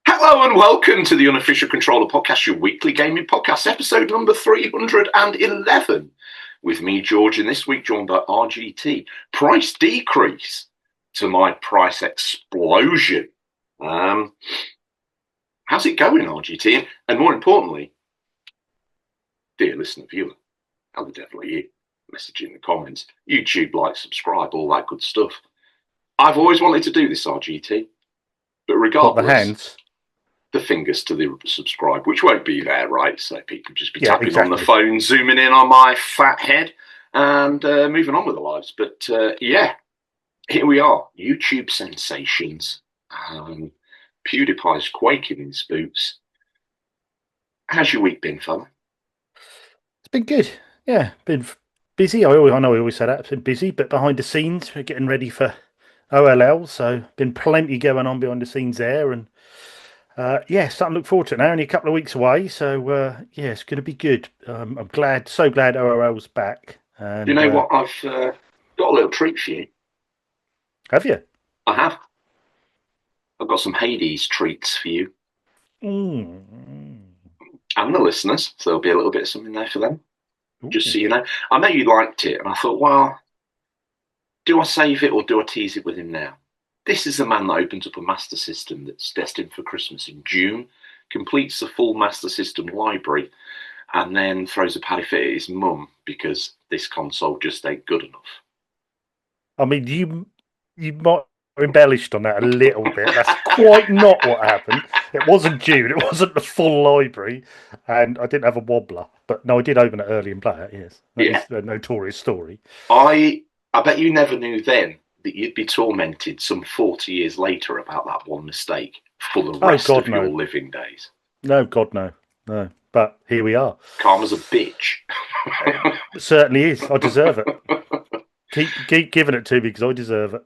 Hello and welcome to the Unofficial Controller Podcast, your weekly gaming podcast, episode number 311. With me, George, and this week joined by RGT. Price decrease to my price explosion. How's it going, RGT? And more importantly, dear listener, viewer, how the devil are you? Message in the comments. YouTube, like, subscribe, all that good stuff. I've always wanted to do this, RGT. But regardless... the hands? The fingers to the subscribe, which won't be there, right? So people just be tapping on the phone, zooming in on my fat head, and moving on with their lives. But yeah, here we are, YouTube sensations. PewDiePie's quaking in his boots. How's your week been, fella? It's been good. Yeah, been busy. I know I always say that. It's been busy, but behind the scenes, we're getting ready for OLL. So been plenty going on behind the scenes there, and yeah, starting to look forward to it now. Only a couple of weeks away, so yeah, it's going to be good. I'm so glad OLL's back. And, you know what? I've got a little treat for you. Have you? I have. I've got some Hades treats for you. And the listeners, so there'll be a little bit of something there for them. Ooh. Just so you know. I know you liked it, and I thought, well, do I save it or do I tease it with him now? This is a man that opens up a Master System that's destined for Christmas in June, completes the full Master System library, and then throws a paddy fit at his mum because this console just ain't good enough. I mean, you might have embellished on that a little bit. That's quite not what happened. It wasn't June. It wasn't the full library, and I didn't have a wobbler. But no, I did open it early and play it, yes. That is a notorious story. I bet you never knew then that you'd be tormented some 40 years later about that one mistake for the rest of your living days. No, God, no. But here we are. Karma's a bitch. It certainly is. I deserve it. Keep giving it to me because I deserve it.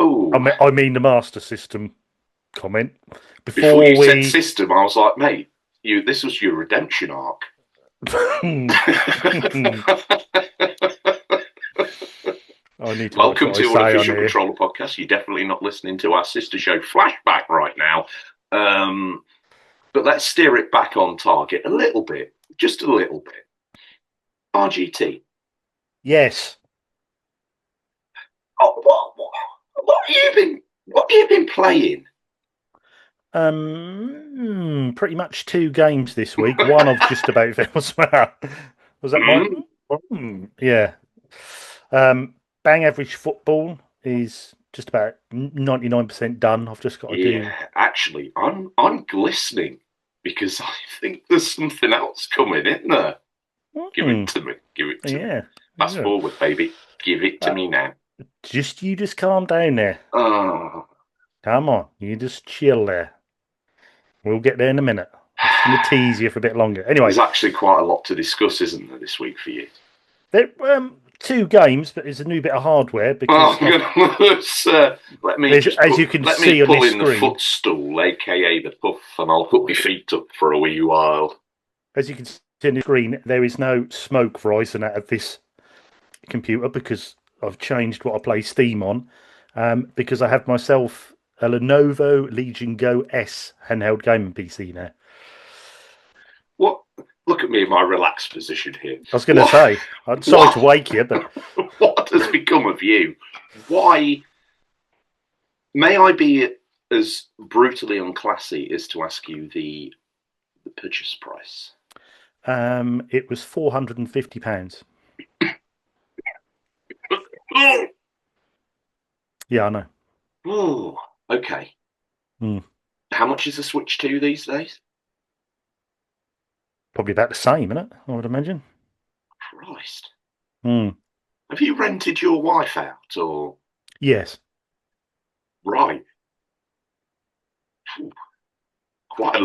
Ooh. I mean the Master System comment. Before you said system, I was like, mate, this was your redemption arc. Welcome to Unofficial Controller Podcast. You're definitely not listening to our sister show Flashback right now. But let's steer it back on target a little bit. Just a little bit. RGT. Yes. Oh, what have you been playing? Pretty much 2 games this week. One I've just about finished. Was that one? Yeah. Bang Average Football is just about 99% done. I've just got to do. Actually, I'm glistening because I think there's something else coming, isn't there? Give it to me. Give it to me. Fast forward, baby. Give it to me now. Just calm down there. Oh. Come on, you just chill there. We'll get there in a minute. I'm going to tease you for a bit longer. Anyway, there's actually quite a lot to discuss, isn't there, this week for you? There, 2 games, but there's a new bit of hardware. Because let me pull in the footstool, aka the puff, and I'll put my feet up for a wee while. As you can see on the screen, there is no smoke rising out of this computer because I've changed what I play Steam on. Because I have myself a Lenovo Legion Go S handheld gaming PC now. What? Look at me in my relaxed position here. I was going to say, I'm sorry to wake you, but... What has become of you? Why? May I be as brutally unclassy as to ask you the purchase price? It was £450. Yeah, I know. Oh, okay. How much is a Switch 2 these days? Probably about the same, isn't it? I would imagine. Christ. Have you rented your wife out, or? Yes. Right. Quite.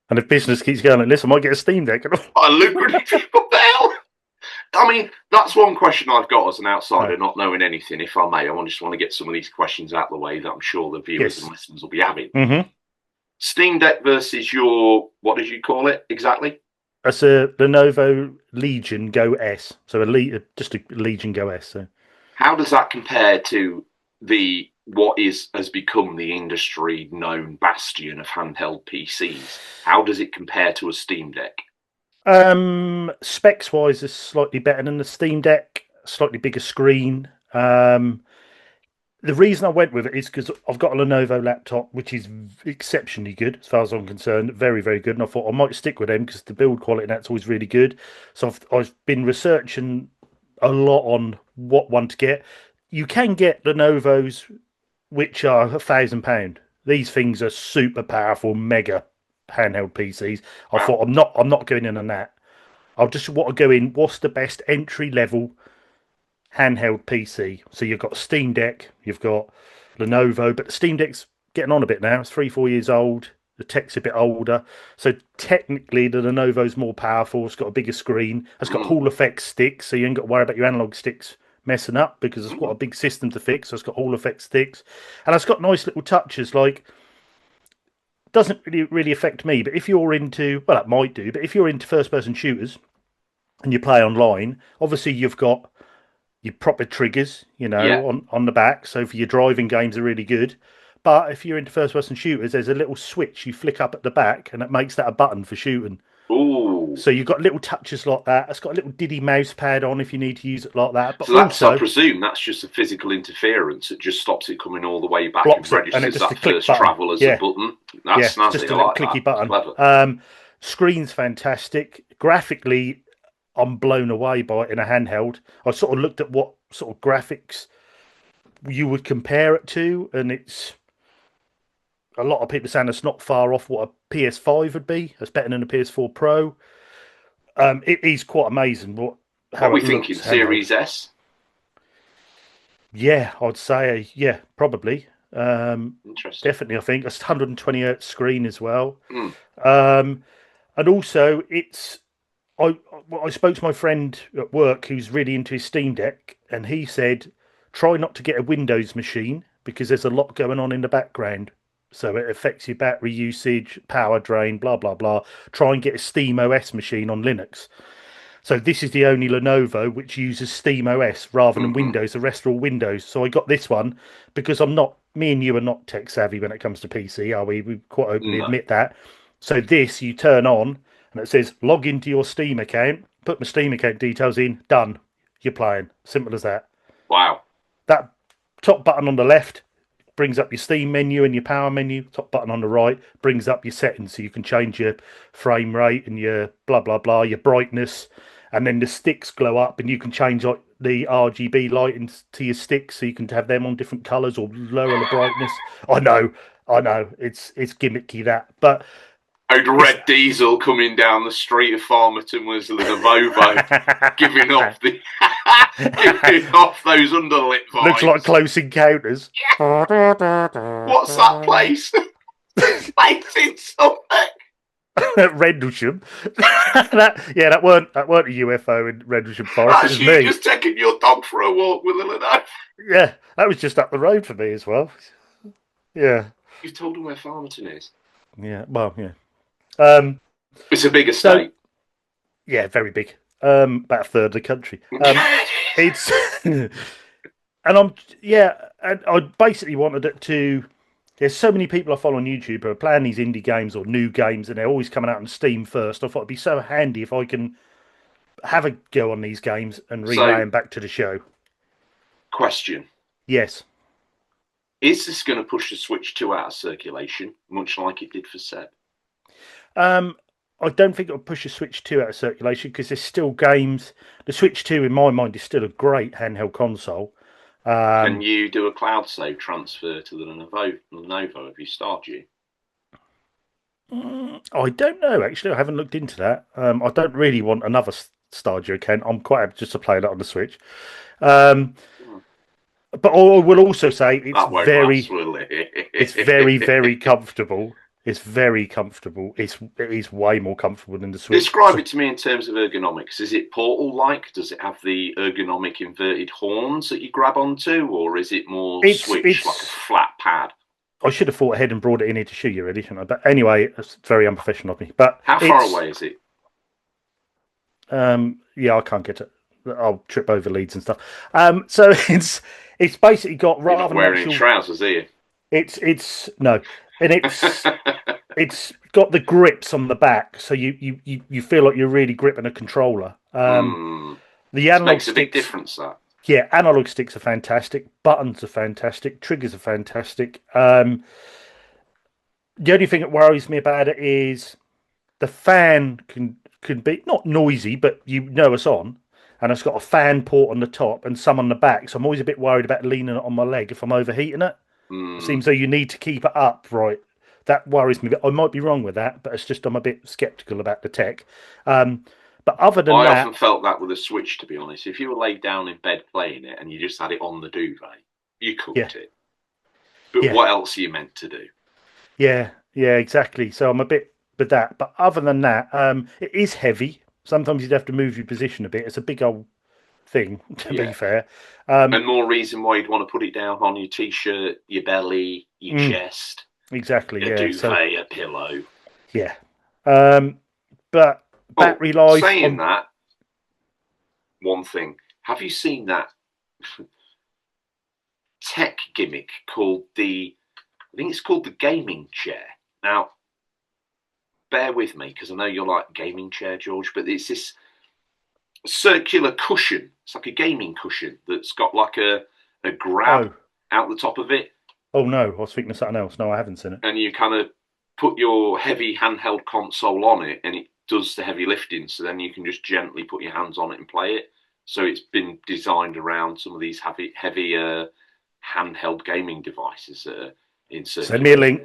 And if business keeps going like this, I might get a Steam Deck. I lucrative. What the hell? I mean, that's one question I've got as an outsider, not knowing anything, if I may. I just want to get some of these questions out of the way that I'm sure the viewers and listeners will be having. Mm-hmm. Steam Deck versus your, what did you call it exactly? That's a Lenovo Legion Go S. So just a Legion Go S. So how does that compare to what has become the industry known bastion of handheld PCs? How does it compare to a Steam Deck? Specs wise, is slightly better than the Steam Deck. Slightly bigger screen. The reason I went with it is because I've got a Lenovo laptop, which is exceptionally good as far as I'm concerned. Very, very good. And I thought I might stick with them because the build quality and that's always really good. So I've been researching a lot on what one to get. You can get Lenovo's, which are £1,000. These things are super powerful, mega handheld PCs. I thought I'm not going in on that. I just want to go in. What's the best entry level handheld PC? So you've got Steam Deck, you've got Lenovo, but the Steam Deck's getting on a bit now. It's 3-4 years old. The tech's a bit older. So technically, the Lenovo's more powerful. It's got a bigger screen. It's got Hall effect sticks, so you ain't got to worry about your analog sticks messing up because it's got a big system to fix. So it's got Hall effect sticks, and it's got nice little touches like. Doesn't really affect me, but if you're into, well, that might do, but if you're into first-person shooters and you play online, obviously you've got your proper triggers, on the back. So for your driving games are really good. But if you're into first-person shooters, there's a little switch you flick up at the back, and it makes that a button for shooting. Ooh. So you've got little touches like that. It's got a little Diddy mouse pad on if you need to use it like that. But so that's, I presume, that's just a physical interference. It just stops it coming all the way back and registers that first travel as a button. That's snazzy. Just a little clicky button. Screen's fantastic. Graphically, I'm blown away by it in a handheld. I sort of looked at what sort of graphics you would compare it to, and it's a lot of people saying it's not far off what a PS5 would be. It's better than a PS4 Pro. It is quite amazing. What are we thinking? Series S? Yeah, I'd say probably. Interesting. Definitely, I think it's 120 hertz screen as well. And also, I spoke to my friend at work who's really into his Steam Deck, and he said, try not to get a Windows machine because there's a lot going on in the background. So it affects your battery usage, power drain, blah, blah, blah. Try and get a SteamOS machine on Linux. So this is the only Lenovo which uses SteamOS rather than Windows. The rest are all Windows. So I got this one because me and you are not tech savvy when it comes to PC, are we? We quite openly admit that. So this you turn on and it says log into your Steam account, put my Steam account details in, done. You're playing. Simple as that. Wow. That top button on the left brings up your Steam menu and your power menu. Top button on the right brings up your settings, so you can change your frame rate and your blah blah blah, your brightness, and then the sticks glow up, and you can change like the RGB lighting to your sticks, so you can have them on different colours or lower the brightness. I know, it's gimmicky that, but. Red Diesel coming down the street of Farmerton was Lenovo giving off those underlit vibes. Looks like Close Encounters. What's that place? Place in something. Rendlesham. that weren't a UFO in Rendlesham Forest. That's you just taking your dog for a walk with a Lenovo. Yeah, that was just up the road for me as well. Yeah. You've told them where Farmerton is. Yeah, well, yeah. It's a big estate. Yeah, very big. About a third of the country. It's and I basically wanted it to. There's so many people I follow on YouTube who are playing these indie games or new games, and they're always coming out on Steam first. I thought it'd be so handy if I can have a go on these games and relay them back to the show. Question. Yes. Is this going to push the Switch 2 out of circulation, much like it did for Seb? I don't think it'll push the Switch 2 out of circulation because there's still games. The Switch 2, in my mind, is still a great handheld console. Can you do a cloud save transfer to the Lenovo if you Stardew? I don't know, actually. I haven't looked into that. I don't really want another Stardew account. I'm quite happy just to play that on the Switch. But I will also say it's very, very comfortable. It's very comfortable. It is way more comfortable than the Switch. Describe it to me in terms of ergonomics. Is it Portal-like? Does it have the ergonomic inverted horns that you grab onto, or is it more Switch, like a flat pad? I should have thought ahead and brought it in here to show you, really, shouldn't I? But anyway, it's very unprofessional of me. But how far away is it? Yeah, I can't get it. I'll trip over leads and stuff. So it's basically got rather. You're not wearing any trousers, are you? It's no, and it's got the grips on the back, so you feel like you're really gripping a controller. The analog makes sticks, a big difference. That analog sticks are fantastic. Buttons are fantastic. Triggers are fantastic. The only thing that worries me about it is the fan can be not noisy, but it's on, and it's got a fan port on the top and some on the back. So I'm always a bit worried about leaning it on my leg if I'm overheating it. It seems like you need to keep it up, right? That worries me. I might be wrong with that, but it's just I'm a bit skeptical about the tech. But other than that, I often felt that with a Switch, to be honest. If you were laid down in bed playing it and you just had it on the duvet, you cooked it. But what else are you meant to do? Yeah, exactly. So I'm a bit with that. But other than that, it is heavy. Sometimes you'd have to move your position a bit. It's a big old thing, to be fair. And more reason why you'd want to put it down on your T-shirt, your belly, your chest. Exactly, a duvet, a pillow. Yeah. But battery life... Saying that, one thing. Have you seen that tech gimmick called I think it's called the gaming chair. Now, bear with me, because I know you're like gaming chair, George, but it's this circular cushion. It's like a gaming cushion that's got like a grab out the top of it. Oh no, I was thinking of something else. No, I haven't seen it. And you kind of put your heavy handheld console on it, and it does the heavy lifting. So then you can just gently put your hands on it and play it. So it's been designed around some of these heavy handheld gaming devices. Send me a link.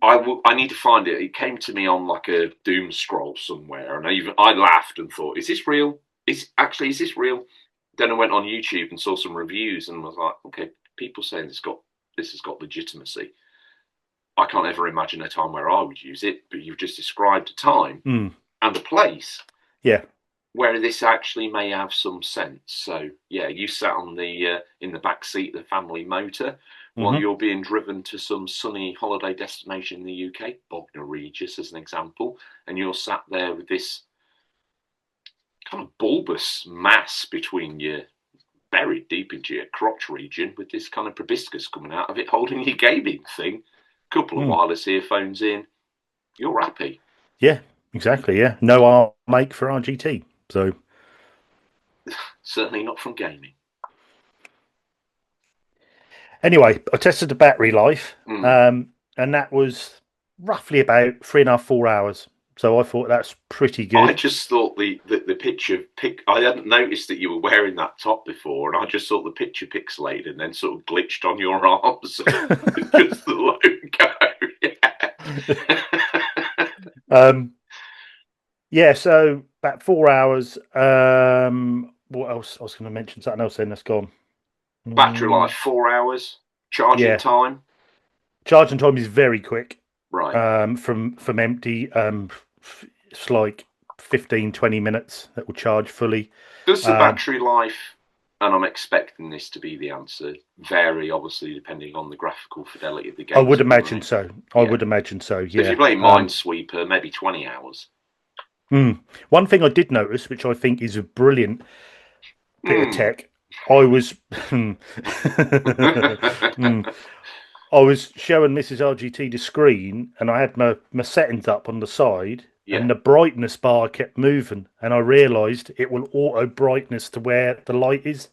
I need to find it. It came to me on like a doom scroll somewhere, and I laughed and thought, "Is this real? Is this real?" Then I went on YouTube and saw some reviews, and was like, "Okay, people saying this has got legitimacy." I can't ever imagine a time where I would use it, but you've just described a time and a place, where this actually may have some sense. So yeah, you sat on the in the back seat of the family motor. While you're being driven to some sunny holiday destination in the UK, Bognor Regis as an example, and you're sat there with this kind of bulbous mass between you, buried deep into your crotch region, with this kind of proboscis coming out of it, holding your gaming thing, couple of wireless earphones in, you're happy. Yeah, exactly, yeah. No arm make for RGT, so... Certainly not from gaming. Anyway, I tested the battery life, and that was roughly about 3.5, 4 hours. So I thought that's pretty good. I just thought the picture I hadn't noticed that you were wearing that top before, and I just thought the picture pixelated and then sort of glitched on your arms. Just the logo. Yeah. So about 4 hours. What else? I was going to mention something else then that's gone. Battery life, 4 hours. Charging time? Charging time is very quick. Right. From empty, it's like 15, 20 minutes that will charge fully. Does the battery life, and I'm expecting this to be the answer, vary obviously depending on the graphical fidelity of the game? I would imagine so. I would imagine so, yeah. If you play Minesweeper, maybe 20 hours. One thing I did notice, which I think is a brilliant bit of tech, I was showing Mrs. RGT the screen, and I had my settings up on the side, and the brightness bar kept moving, and I realised it will auto brightness to where the light is,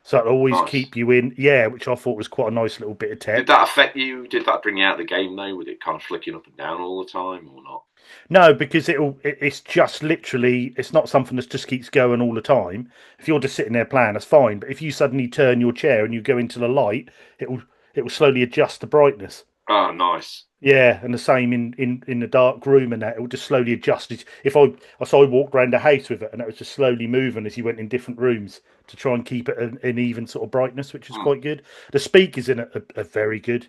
so it'll always keep you in. Yeah, which I thought was quite a nice little bit of tech. Did that affect you? Did that bring you out of the game though? Was it kind of flicking up and down all the time, or not? No, because it's just literally, it's not something that just keeps going all the time. If you're just sitting there playing, that's fine. But if you suddenly turn your chair and you go into the light, it will slowly adjust the brightness. Oh, nice. Yeah, and the same in the dark room, and that it will just slowly adjust. If I walked around the house with it, and it was just slowly moving as you went in different rooms to try and keep it an even sort of brightness, which is quite good. The speakers in it are very good.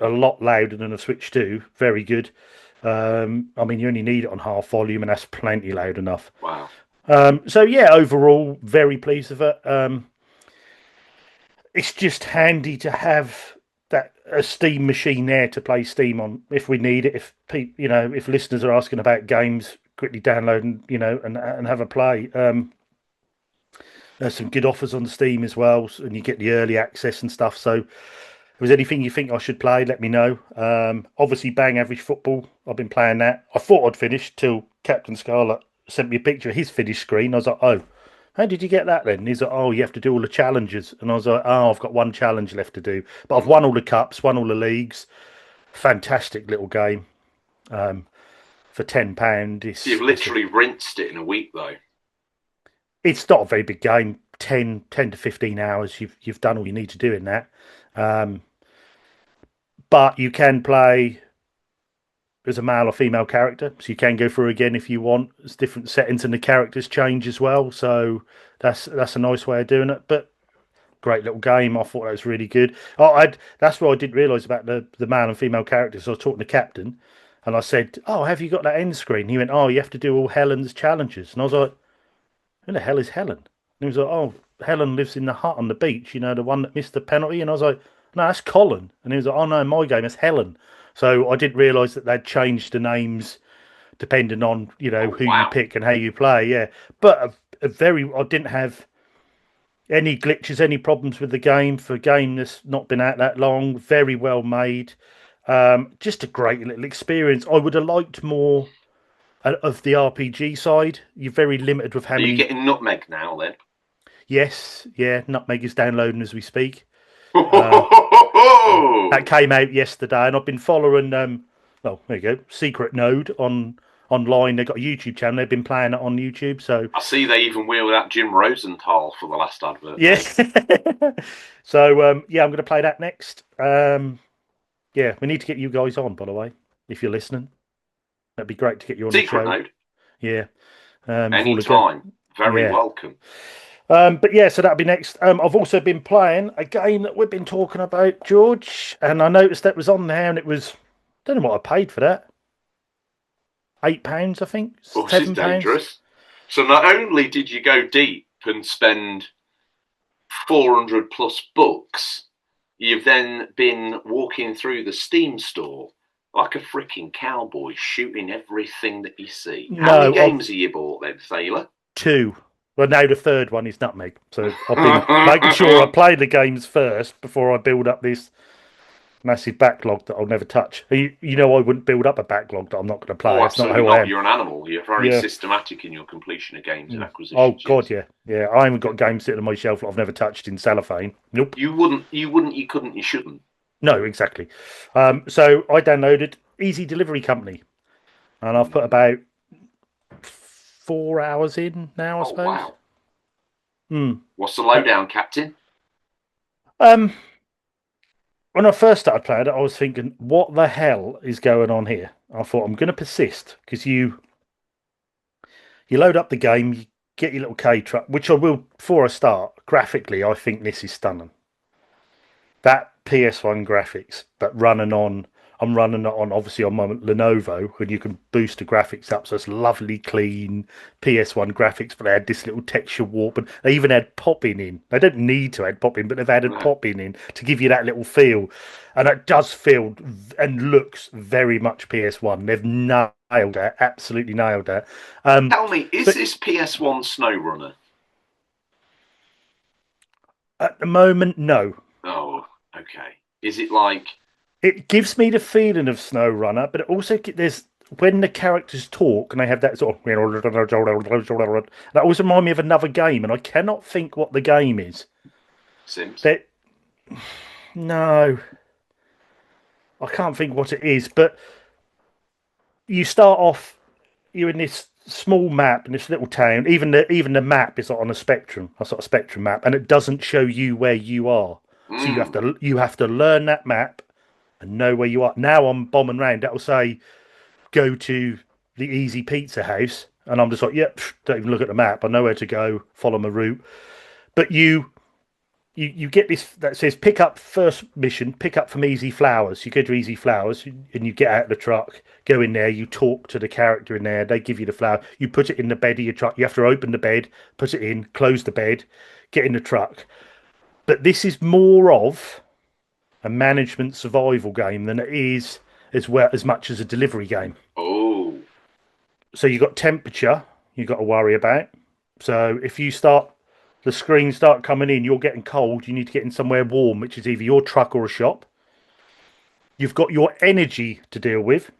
a lot louder than a Switch 2. Very good. I mean, you only need it on half volume, and that's plenty loud enough. Wow. So yeah, overall, very pleased with it. It's just handy to have that a Steam machine there to play Steam on if we need it. If if listeners are asking about games, quickly download and have a play. There's some good offers on Steam as well, and you get the early access and stuff. So, if there's anything you think I should play, let me know. Obviously, Bang Average Football. I've been playing that. I thought I'd finished till Captain Scarlet sent me a picture of his finished screen. I was like, oh, how did you get that then? And he's like, oh, you have to do all the challenges. And I was like, oh, I've got one challenge left to do. But I've won all the cups, won all the leagues. Fantastic little game. For £10. You've literally rinsed it in a week, though. It's not a very big game. 10 to 15 hours. You've done all you need to do in that. But you can play as a male or female character, so you can go through again if you want. There's different settings and the characters change as well, so that's a nice way of doing it. But great little game. I thought that was really good. That's what I didn't realise about the male and female characters. I was talking to Captain, and I said, "Oh, have you got that end screen?" He went, "Oh, you have to do all Helen's challenges," and I was like, "Who the hell is Helen?" And he was like, "Oh, Helen lives in the hut on the beach. You know, the one that missed the penalty." And I was like, "No, that's Colin." And he was like, "Oh no, in my game it's Helen." So I didn't realise that they'd changed the names depending on who you pick and how you play. Yeah, but I didn't have any glitches, any problems with the game for a game that's not been out that long. Very well made. Just a great little experience. I would have liked more of the RPG side. You're very limited with how many. Are you getting Nutmeg now then? Yes, yeah. Nutmeg is downloading as we speak. Oh! That came out yesterday, and I've been following. Well, there you go. Secret Node online. They've got a YouTube channel. They've been playing it on YouTube. So I see they even wheeled out Jim Rosenthal for the last advert. Yeah. So yeah, I'm going to play that next. Yeah, we need to get you guys on, by the way, if you're listening. That'd be great to get you on Secret the show. Node. Yeah. Anytime. Very welcome. But yeah, so that'll be next. I've also been playing a game that we've been talking about, George, and I noticed that was on there, and it was, I don't know what I paid for that. £8, I think. Oh, this is dangerous. So not only did you go deep and spend 400 plus bucks, you've then been walking through the Steam store like a freaking cowboy, shooting everything that you see. How many games have you bought then, Sailor? 2. Well, now the third one is Nutmeg. So I've been making sure I play the games first before I build up this massive backlog that I'll never touch. I wouldn't build up a backlog that I'm not going to play. Oh, That's not how I am. You're an animal. You're very systematic in your completion of games and acquisitions. Oh God, yeah. I haven't got games sitting on my shelf that I've never touched in cellophane. Nope. You wouldn't. You couldn't. You shouldn't. No, exactly. So I downloaded Easy Delivery Company, and I've put about 4 hours in now, I suppose. Wow. What's the lowdown, Captain? When I first started playing it, I was thinking, what the hell is going on here? I thought, I'm going to persist, because you load up the game, you get your little K-truck, which I will before I start. Graphically, I think this is stunning. That PS1 graphics, but I'm running it on, obviously, on my Lenovo, and you can boost the graphics up, so it's lovely, clean PS1 graphics, but they had this little texture warp, and they even had popping in. They don't need to add popping, but they've added popping in to give you that little feel, and it does feel and looks very much PS1. They've nailed it, absolutely nailed it. Tell me, is this PS1 SnowRunner? At the moment, no. Oh, okay. Is it like... It gives me the feeling of SnowRunner, but it also there's when the characters talk and they have that sort of that always reminds me of another game, and I cannot think what the game is. Sims? No, I can't think what it is. But you start off, you're in this small map in this little town. Even the map is on a spectrum, a sort of spectrum map, and it doesn't show you where you are. So you have to learn that map and know where you are. Now I'm bombing around. That will say, go to the Easy Pizza House. And I'm just like, yep, don't even look at the map. I know where to go, follow my route. But you you get this that says pick up first mission, pick up from Easy Flowers. You go to Easy Flowers and you get out of the truck, go in there, you talk to the character in there, they give you the flower, you put it in the bed of your truck. You have to open the bed, put it in, close the bed, get in the truck. But this is more of a management survival game than it is as much as a delivery game. Oh. So you've got temperature you've got to worry about. So if the screens start coming in, you're getting cold, you need to get in somewhere warm, which is either your truck or a shop. You've got your energy to deal with.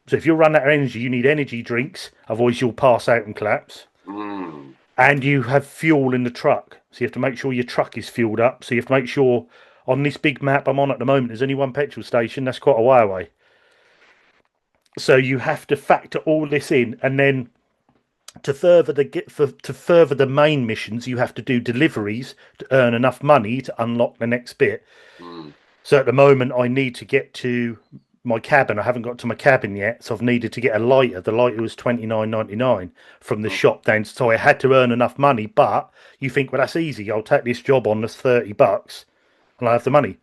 So if you run out of energy, you need energy drinks, otherwise you'll pass out and collapse. Mm. And you have fuel in the truck. So you have to make sure your truck is fueled up. So you have to make sure on this big map I'm on at the moment, there's only one petrol station. That's quite a way away. So you have to factor all this in, and then to further the main missions, you have to do deliveries to earn enough money to unlock the next bit. Mm. So at the moment, I need to get to my cabin. I haven't got to my cabin yet, so I've needed to get a lighter. The lighter was $29.99 from the shop down. So I had to earn enough money. But you think, well, that's easy. I'll take this job on that's $30, and I have the money.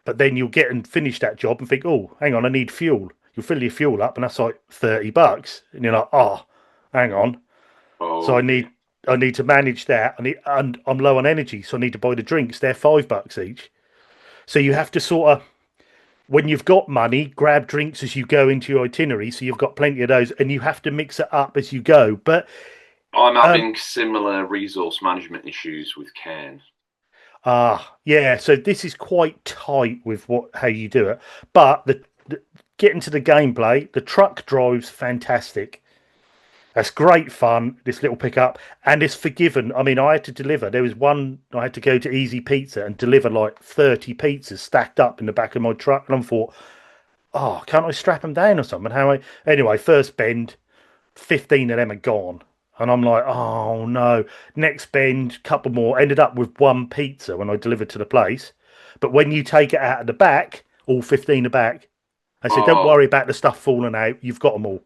But then you'll get and finish that job and think, oh, hang on, I need fuel. You'll fill your fuel up, and that's like $30, and you're like, oh, hang on. So Oh, dear. I need to manage that, and I'm low on energy, so I need to buy the drinks. They're $5 each. So you have to sort of, when you've got money, grab drinks as you go into your itinerary. So you've got plenty of those, and you have to mix it up as you go. But I'm having similar resource management issues with Cairn. yeah. So this is quite tight with how you do it. But getting to the gameplay, the truck drives fantastic. That's great fun, this little pickup, and it's forgiven. I mean, I had to deliver. There was one, I had to go to Easy Pizza and deliver like 30 pizzas stacked up in the back of my truck. And I thought, oh, can't I strap them down or something? Anyway, first bend, 15 of them are gone. And I'm like, oh no. Next bend, couple more. Ended up with one pizza when I delivered to the place. But when you take it out of the back, all 15 are back. I said, don't Oh, worry about the stuff falling out. You've got them all.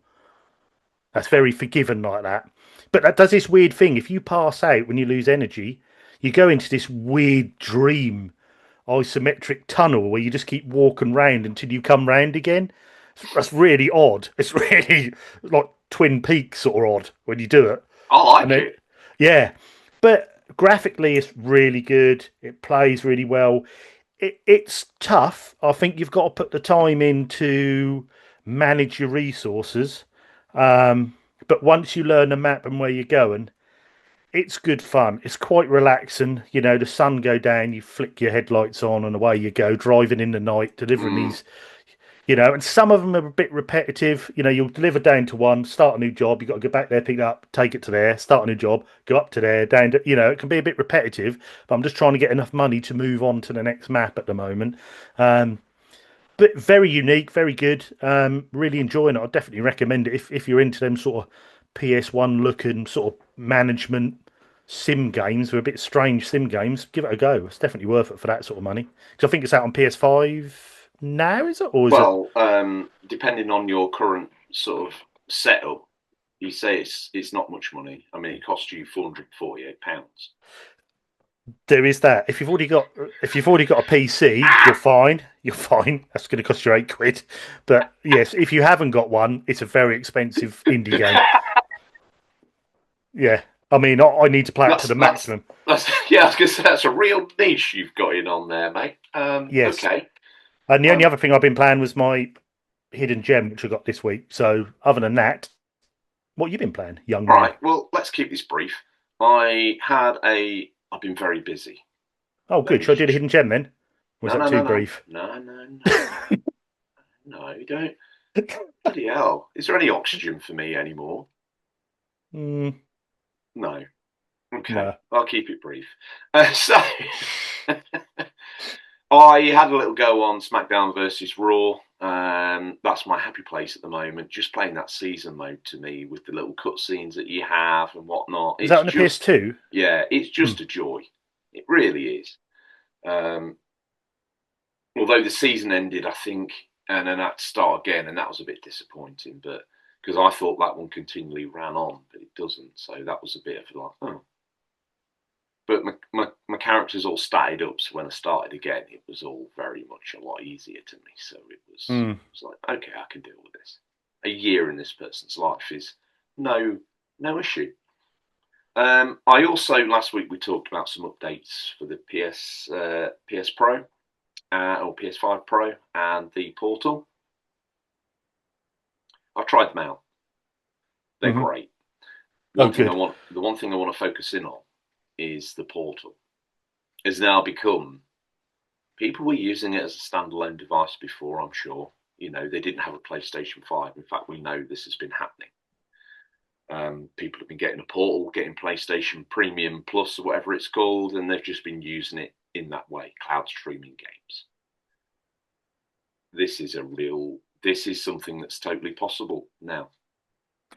That's very forgiving like that. But that does this weird thing. If you pass out when you lose energy, you go into this weird dream isometric tunnel where you just keep walking round until you come round again. That's really odd. It's really like Twin Peaks sort of odd when you do it. I And like then, it. yeah. But graphically, it's really good. It plays really well. It's tough. I think you've got to put the time in to manage your resources. But once you learn the map and where you're going, it's good fun. It's quite relaxing. You know, the sun go down, you flick your headlights on, and away you go, driving in the night, delivering Mm. these. And some of them are a bit repetitive. You'll deliver down to one, start a new job. You've got to go back there, pick it up, take it to there, start a new job, go up to there, down to. It can be a bit repetitive. But I'm just trying to get enough money to move on to the next map at the moment. But very unique, very good. Really enjoying it. I definitely recommend it if you're into them sort of PS1 looking sort of management sim games. They're a bit strange sim games. Give it a go. It's definitely worth it for that sort of money. Because I think it's out on PS5 now, is it? Or is it? Well, depending on your current sort of setup, you say it's not much money. I mean, it costs you £448. There is that. If you've already got a PC, you're fine. You're fine. That's going to cost you £8. But yes, if you haven't got one, it's a very expensive indie game. Yeah. I mean, I need to play it to the maximum. Yeah, I was going to say that's a real niche you've got in on there, mate. Yes. Okay. And the only other thing I've been playing was my hidden gem, which I got this week. So other than that, what have you been playing, young man? Right. Well, let's keep this brief. I've been very busy. Oh, good. Should I do the hidden gem then? Was that too No. brief? No, you don't. Bloody hell. Is there any oxygen for me anymore? No. Okay. I'll keep it brief. So I had a little go on SmackDown versus Raw. That's my happy place at the moment. Just playing that season mode to me with the little cutscenes that you have and whatnot. Is that on the PS2? Yeah, it's just a joy. It really is. Although the season ended, I think, and then I had to start again, and that was a bit disappointing. But because I thought that one continually ran on, but it doesn't. So that was a bit of like, oh. But my my characters all started up, so when I started again, it was all very much a lot easier to me. So it was like, okay, I can deal with this. A year in this person's life is no issue. I also last week we talked about some updates for the PS Pro or PS5 Pro and the Portal. I've tried them out. They're great. The one thing I want to focus in on is the Portal. It's now become, people were using it as a standalone device before, I'm sure. You know, they didn't have a PlayStation 5. In fact, we know this has been happening. People have been getting a Portal, getting PlayStation Premium Plus or whatever it's called, and they've just been using it in that way, cloud streaming games. This is something that's totally possible now.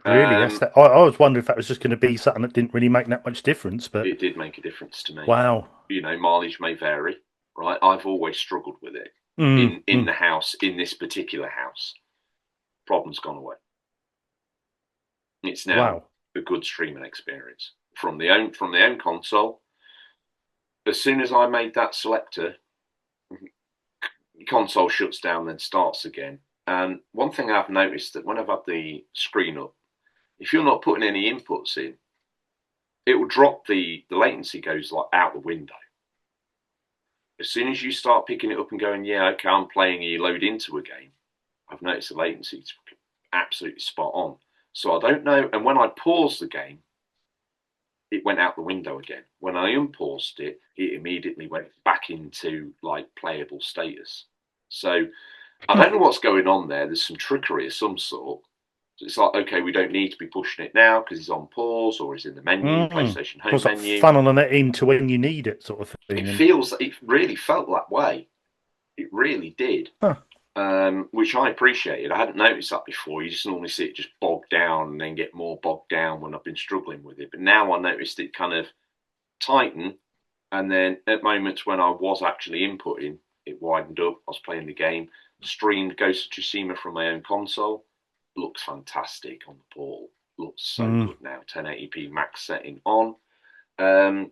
Really? I was wondering if that was just going to be something that didn't really make that much difference, but it did make a difference to me. Wow. You know, mileage may vary, right? I've always struggled with it in the house, in this particular house. Problem's gone away. It's now a good streaming experience from the own console. As soon as I made that selector, console shuts down, then starts again. And one thing I've noticed that when I've had the screen up, if you're not putting any inputs in, it will drop the latency goes like out the window. As soon as you start picking it up and going, yeah, okay, I'm playing, you load into a game, I've noticed the latency is absolutely spot on. So I don't know. And when I paused the game, it went out the window again. When I unpaused it, it immediately went back into like playable status. So I don't know what's going on there. There's some trickery of some sort. So it's like, okay, we don't need to be pushing it now because he's on pause or he's in the menu, PlayStation home menu. Funneling it into when you need it, sort of thing. It really felt that way. It really did. Which I appreciated. I hadn't noticed that before. You just normally see it just bog down and then get more bogged down when I've been struggling with it. But now I noticed it kind of tighten, and then at moments when I was actually inputting, it widened up. I was playing the game, streamed Ghost of Tsushima from my own console. Looks fantastic on the Portal. Looks so good now. 1080p max setting on. I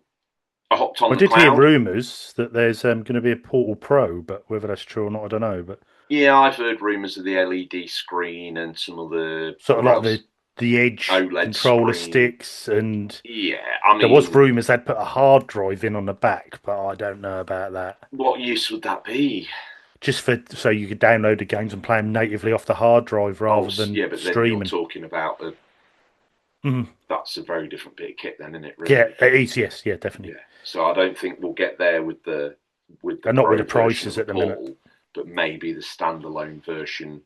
hopped on. I did hear rumours that there's going to be a Portal Pro, but whether that's true or not, I don't know. But yeah, I've heard rumours of the LED screen and some of the sort of like the Edge OLED controller sticks, and yeah, I mean, there was rumours they'd put a hard drive in on the back, but I don't know about that. What use would that be? Just so you could download the games and play them natively off the hard drive rather than but streaming. Then you're talking about that's a very different bit of kit, then, isn't it? Really? Yeah, it is. Yes, yeah, definitely. Yeah. So I don't think we'll get there with the and not with the prices at the minute, but maybe the standalone version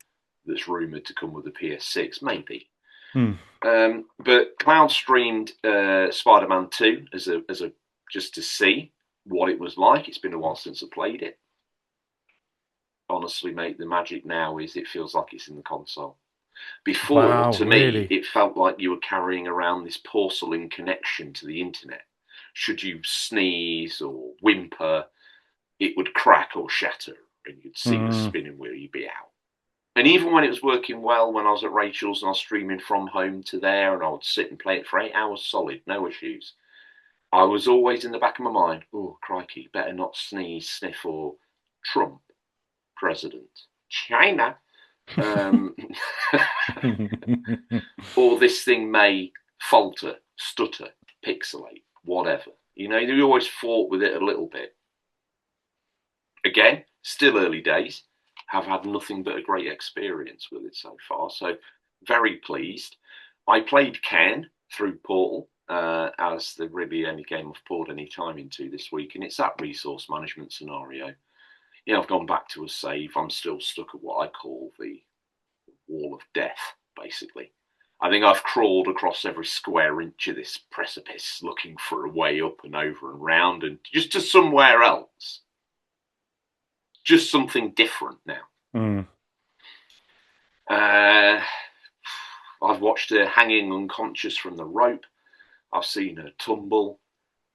that's rumored to come with the PS6, maybe. But cloud streamed Spider-Man 2 as a just to see what it was like. It's been a while since I played it. Honestly, mate, the magic now is it feels like it's in the console. Before, to me, it felt like you were carrying around this porcelain connection to the internet. Should you sneeze or whimper, it would crack or shatter, and you'd see the spinning wheel, you'd be out. And even when it was working well, when I was at Rachel's and I was streaming from home to there, and I would sit and play it for 8 hours solid, no issues, I was always in the back of my mind, oh, crikey, better not sneeze, sniff, or Trump president, China, or this thing may falter, stutter, pixelate, whatever. You know, you always fought with it a little bit. Again, still early days. Have had nothing but a great experience with it so far. So very pleased. I played Ken through Portal as the really only game I've poured any time into this week, and it's that resource management scenario. Yeah, I've gone back to a save. I'm still stuck at what I call the wall of death, basically. I think I've crawled across every square inch of this precipice looking for a way up and over and round and just to somewhere else. Just something different now. I've watched her hanging unconscious from the rope. I've seen her tumble.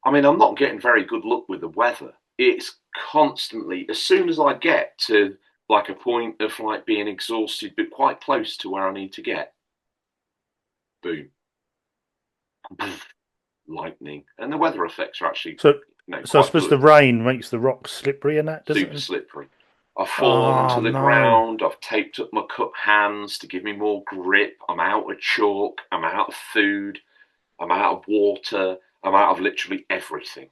I mean, I'm not getting very good luck with the weather. It's constantly, as soon as I get to like a point of like being exhausted, but quite close to where I need to get, boom, lightning, and the weather effects are actually. So No, So I quite suppose good. the rain makes the rocks slippery and that, does Super it? slippery. I've fallen Oh to the no. ground. I've taped up my cup hands to give me more grip. I'm out of chalk. I'm out of food. I'm out of water. I'm out of literally everything.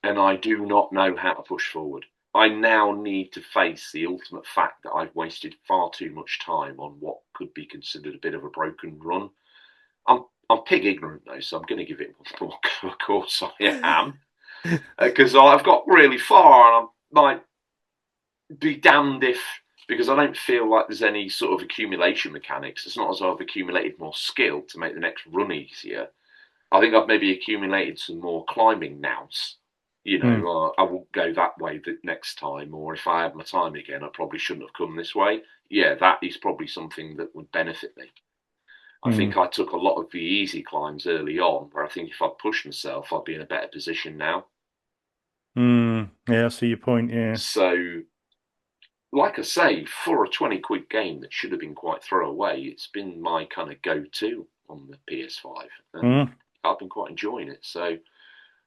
And I do not know how to push forward. I now need to face the ultimate fact that I've wasted far too much time on what could be considered a bit of a broken run. I'm pig ignorant though, so I'm going to give it one more go. Of course I am, because I've got really far, and I might be damned if, because I don't feel like there's any sort of accumulation mechanics. It's not as though I've accumulated more skill to make the next run easier. I think I've maybe accumulated some more climbing nous. Hmm. I won't go that way the next time, or if I had my time again, I probably shouldn't have come this way. Yeah, that is probably something that would benefit me. I Hmm. think I took a lot of the easy climbs early on, where I think if I'd pushed myself, I'd be in a better position now. Hmm. Yeah, I see your point. Yeah. So, like I say, for a 20 quid game that should have been quite throwaway, it's been my kind of go to on the PS5, and Hmm. I've been quite enjoying it. So,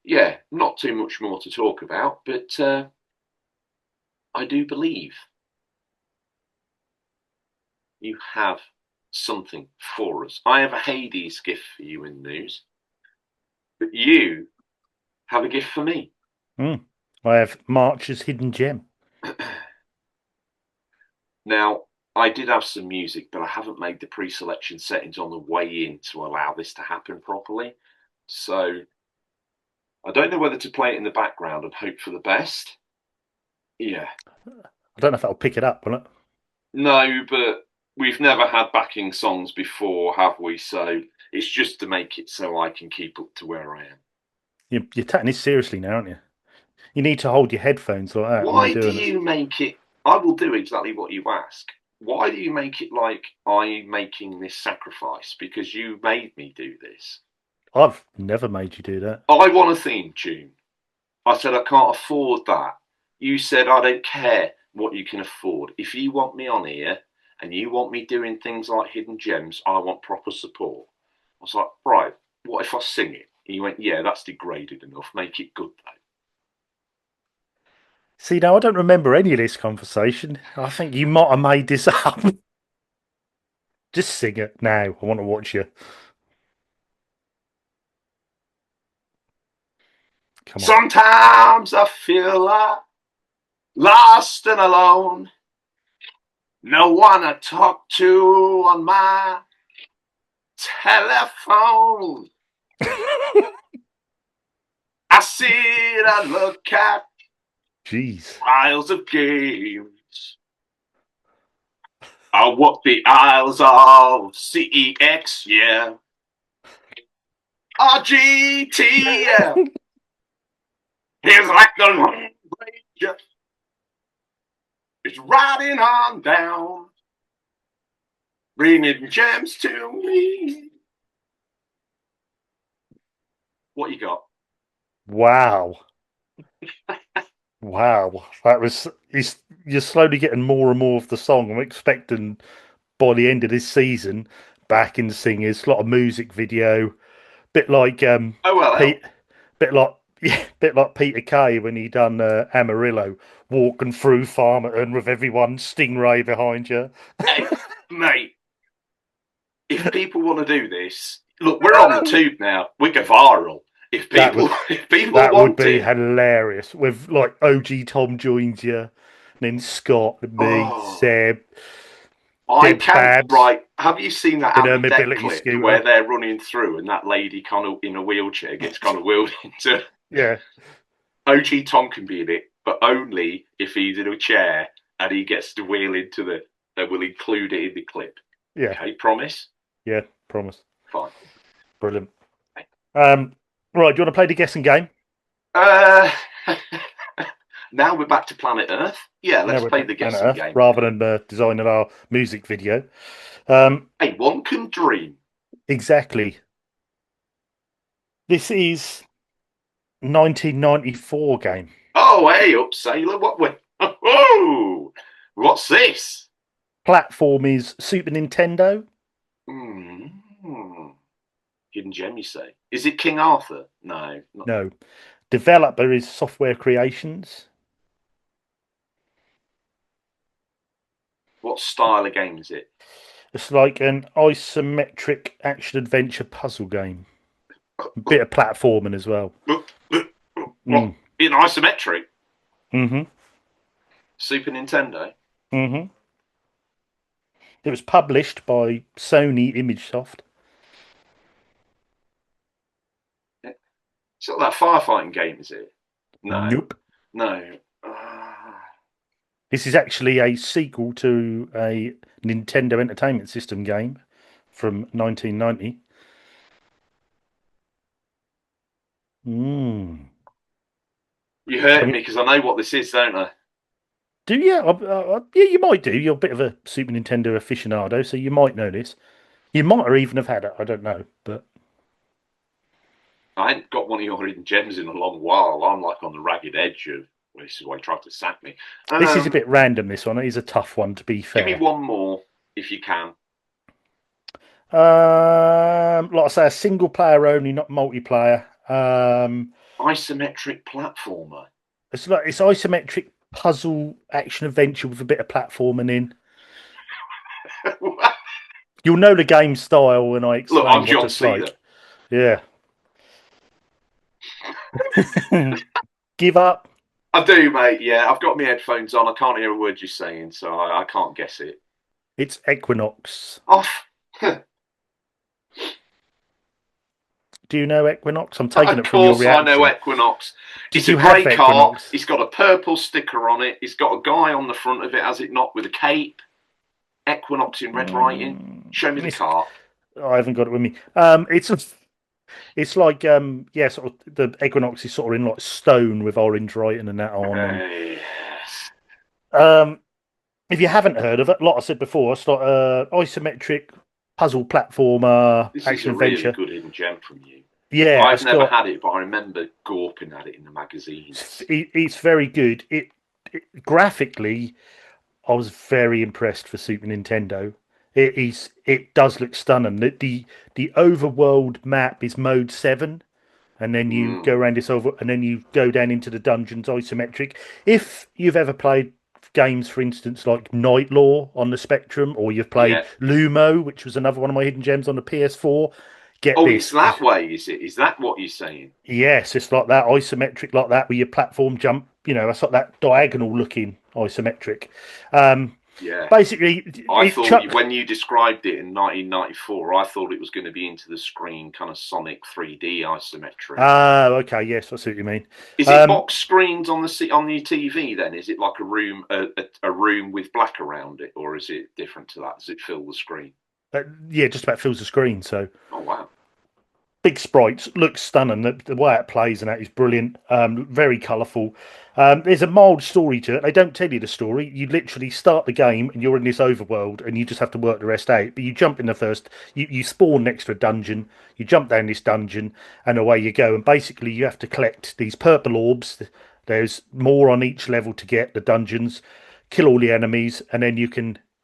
yeah, not too much more to talk about, but I do believe you have something for us. I have a Hades gift for you in the news, but you have a gift for me. Hmm. I have March's hidden gem. Now, I did have some music, but I haven't made the pre-selection settings on the way in to allow this to happen properly. So I don't know whether to play it in the background and hope for the best. Yeah. I don't know if that'll pick it up, will it? No, but we've never had backing songs before, have we? So it's just to make it so I can keep up to where I am. You're taking this seriously now, aren't you? You need to hold your headphones like that when you're Why do doing it. you make it? I will do exactly what you ask. Why do you make it like I'm making this sacrifice? Because you made me do this. I've never made you do that. I want a theme tune. I said I can't afford that. You said I don't care what you can afford. If you want me on here and you want me doing things like hidden gems, I want proper support. I was like, right, what if I sing it? And you went, yeah, that's degraded enough. Make it good though. See, now I don't remember any of this conversation. I think you might have made this up. Just sing it now. I want to watch you. Come on. Sometimes I feel like lost and alone. No one to talk to on my telephone. I sit and look at Jeez. piles of games. I walk the aisles of CEX, yeah. RGTF is like the Lone Ranger. It's riding on down, bringing gems to me. What you got? Wow. Wow. That was. You're slowly getting more and more of the song. I'm expecting by the end of this season, back in singers, a lot of music video. Bit like OLL. Pete. Bit like yeah, bit like Peter Kay when he done Amarillo, walking through Farmerton with everyone Stingray behind you. Hey, mate, if people want to do this, look, we're on the tube now. We go viral. If That people, would if people that would want be it, hilarious. With like OG Tom joins you, and then Scott, me, oh, Seb, I Debs can. Babs Right, have you seen that in her Andy Deck mobility clip where scooter. they're running through and that lady kind of in a wheelchair gets kind of wheeled into? Yeah, OG Tom can be in it, but only if he's in a chair and he gets to wheel into the. They will include it in the clip. yeah, Okay, promise. yeah. Promise. Fine. Brilliant. Um, right. Do you want to play the guessing game? Uh, now we're back to planet Earth. Yeah, Now let's we're play back the to Planet guessing Earth game. rather than designing our music video. Um, Hey, one can dream. exactly. This is 1994 game. Oh, hey, up sailor, what we? Oh, what's this? Platform is Super Nintendo. Hmm. Hidden gem, you say? Is it King Arthur? No, not. No, Developer is Software Creations. What style of game is it? It's like an isometric action adventure puzzle game. Bit of platforming as well. What? In isometric? Mm-hmm. Super Nintendo? Mm-hmm. It was published by Sony ImageSoft. It's not that firefighting game, is it? No. Nope. No. This is actually a sequel to a Nintendo Entertainment System game from 1990. You hurt me because I know what this is, don't I? Do you? Yeah, you might do. You're a bit of a Super Nintendo aficionado, so you might know this. You might even have had it. I don't know, but I ain't got one of your hidden gems in a long while. I'm like on the ragged edge of. Well, this is why he tried to sack me. This is a bit random. This one, it is a tough one, to be fair. Give me one more if you can. Like I say, a single player only, not multiplayer. Isometric platformer. It's isometric puzzle action adventure with a bit of platforming in. You'll know the game style when I explain I'm what John it's Cena. like. Yeah. Give up. I do, mate. Yeah, I've got my headphones on. I can't hear a word you're saying, so I can't guess it. It's Equinox. Off. Do you know Equinox? I'm taking it from your reaction. Of course I know Equinox. It's a grey car. It's got a purple sticker on it. It's got a guy on the front of it, has it not, with a cape. Equinox in red writing. Show me the car. I haven't got it with me. It's like sort of the Equinox is sort of in like stone with orange writing and that on. Yes. If you haven't heard of it, like I said before, it's like isometric puzzle platformer action adventure. This is a really good hidden gem from you. Yeah, I've never had it, but I remember gawping at it in the magazines. It's very good. It graphically, I was very impressed for Super Nintendo. It does look stunning. The overworld map is mode 7, and then you go around this and then you go down into the dungeons isometric. If you've ever played games, for instance, like Night Law on the Spectrum, or you've played Lumo, which was another one of my hidden gems on the PS4. It's that way, is it? Is that what you're saying? Yes, it's like that, isometric like that, where your platform jump, it's like that diagonal looking isometric. Basically, I thought when you described it in 1994, I thought it was going to be into the screen, kind of Sonic 3D isometric. Oh, okay, yes, I see what you mean. Is it box screens on the TV then? Is it like a room, a room with black around it, or is it different to that? Does it fill the screen? Yeah, just about fills the screen. So. Oh wow. Big sprites, looks stunning. The way it plays and that is brilliant. Very colourful. There's a mild story to it. They don't tell you the story. You literally start the game and you're in this overworld and you just have to work the rest out. But you jump in the first, you spawn next to a dungeon, you jump down this dungeon and away you go. And basically you have to collect these purple orbs. There's more on each level to get the dungeons, kill all the enemies, and then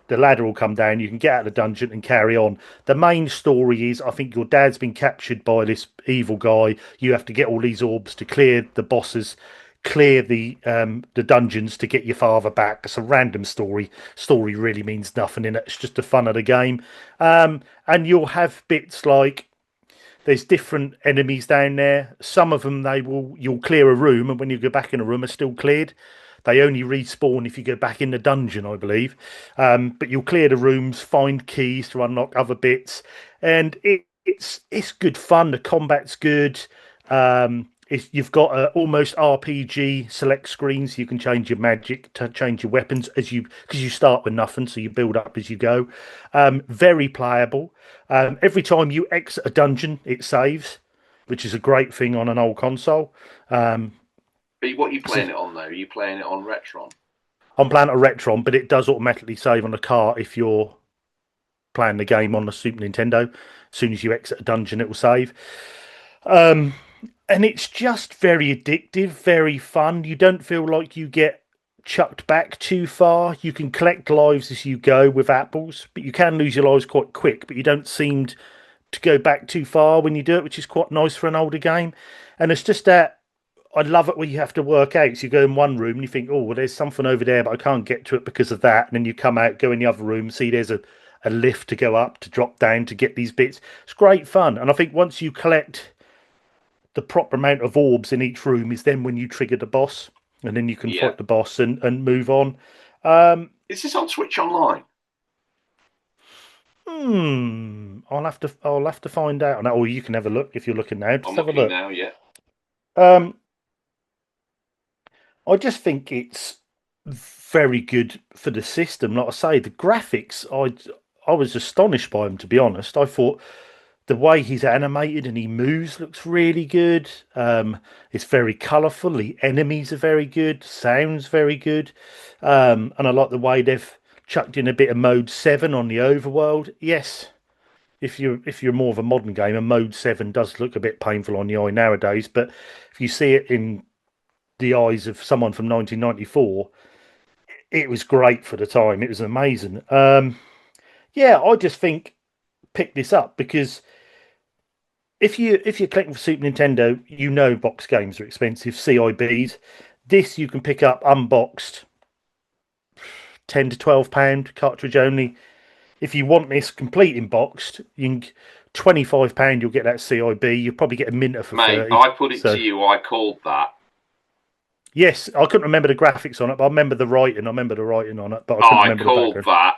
the ladder will come down, you can get out of the dungeon and carry on. The main story is, I think your dad's been captured by this evil guy. You have to get all these orbs to clear the bosses, clear the dungeons to get your father back. It's a random story. Story really means nothing in it. It's just the fun of the game. And you'll have bits like, there's different enemies down there. Some of them you'll clear a room, and when you go back in a room, are still cleared. They only respawn if you go back in the dungeon, I believe. But you'll clear the rooms, find keys to unlock other bits, and it's good fun. The combat's good. You've got almost RPG select screens. You can change your magic, to change your weapons because you start with nothing, so you build up as you go. Very playable. Every time you exit a dungeon, it saves, which is a great thing on an old console. But what are you playing it on, though? Are you playing it on Retron? I'm playing it on Retron, but it does automatically save on the car if you're playing the game on the Super Nintendo. As soon as you exit a dungeon, it will save. And it's just very addictive, very fun. You don't feel like you get chucked back too far. You can collect lives as you go with apples, but you can lose your lives quite quick, but you don't seem to go back too far when you do it, which is quite nice for an older game. And it's just that I love it when you have to work out. So you go in one room and you think, oh, well, there's something over there, but I can't get to it because of that. And then you come out, go in the other room, see there's a lift to go up, to drop down, to get these bits. It's great fun. And I think once you collect the proper amount of orbs in each room, is then when you trigger the boss, and then you can Yeah. fight the boss and move on. Is this on Switch Online? I'll have to find out. Or you can have a look if you're looking now. I'm Just have a looking look. now, yeah. Um, I just think it's very good for the system. Like I say, the graphics, I was astonished by them, to be honest. I thought the way he's animated and he moves looks really good. It's very colourful. The enemies are very good. Sounds very good. And I like the way they've chucked in a bit of mode 7 on the overworld. Yes, if you're more of a modern gamer, mode 7 does look a bit painful on the eye nowadays. But if you see it in the eyes of someone from 1994, it was great for the time. It was amazing. Yeah, I just think pick this up because if you're collecting for Super Nintendo, you know box games are expensive, CIBs. This you can pick up unboxed, £10 to £12 cartridge only. If you want this complete in boxed, you can £25. You'll get that CIB. You'll probably get a Minter for Mate, 30. I put it to So you, I called that. yes, I couldn't remember the graphics on it, but I remember the writing. I remember the writing on it, but I couldn't I remember the called background. that.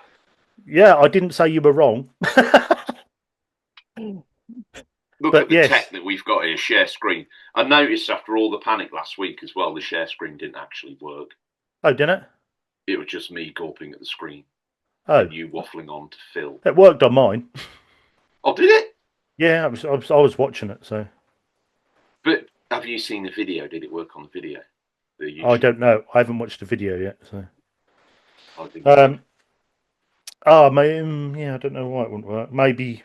Yeah, I didn't say you were wrong. Look at But the yes. tech that we've got here, share screen. I noticed after all the panic last week as well, the share screen didn't actually work. Oh, didn't it? It was just me gulping at the screen Oh, and you waffling on to Phil. it worked on mine. Oh, did it? Yeah, I was watching it, so But have you seen the video? Did it work on the video? The I YouTube? don't know. I haven't watched the video yet. So, I think it did. yeah, I don't know why it wouldn't work. Maybe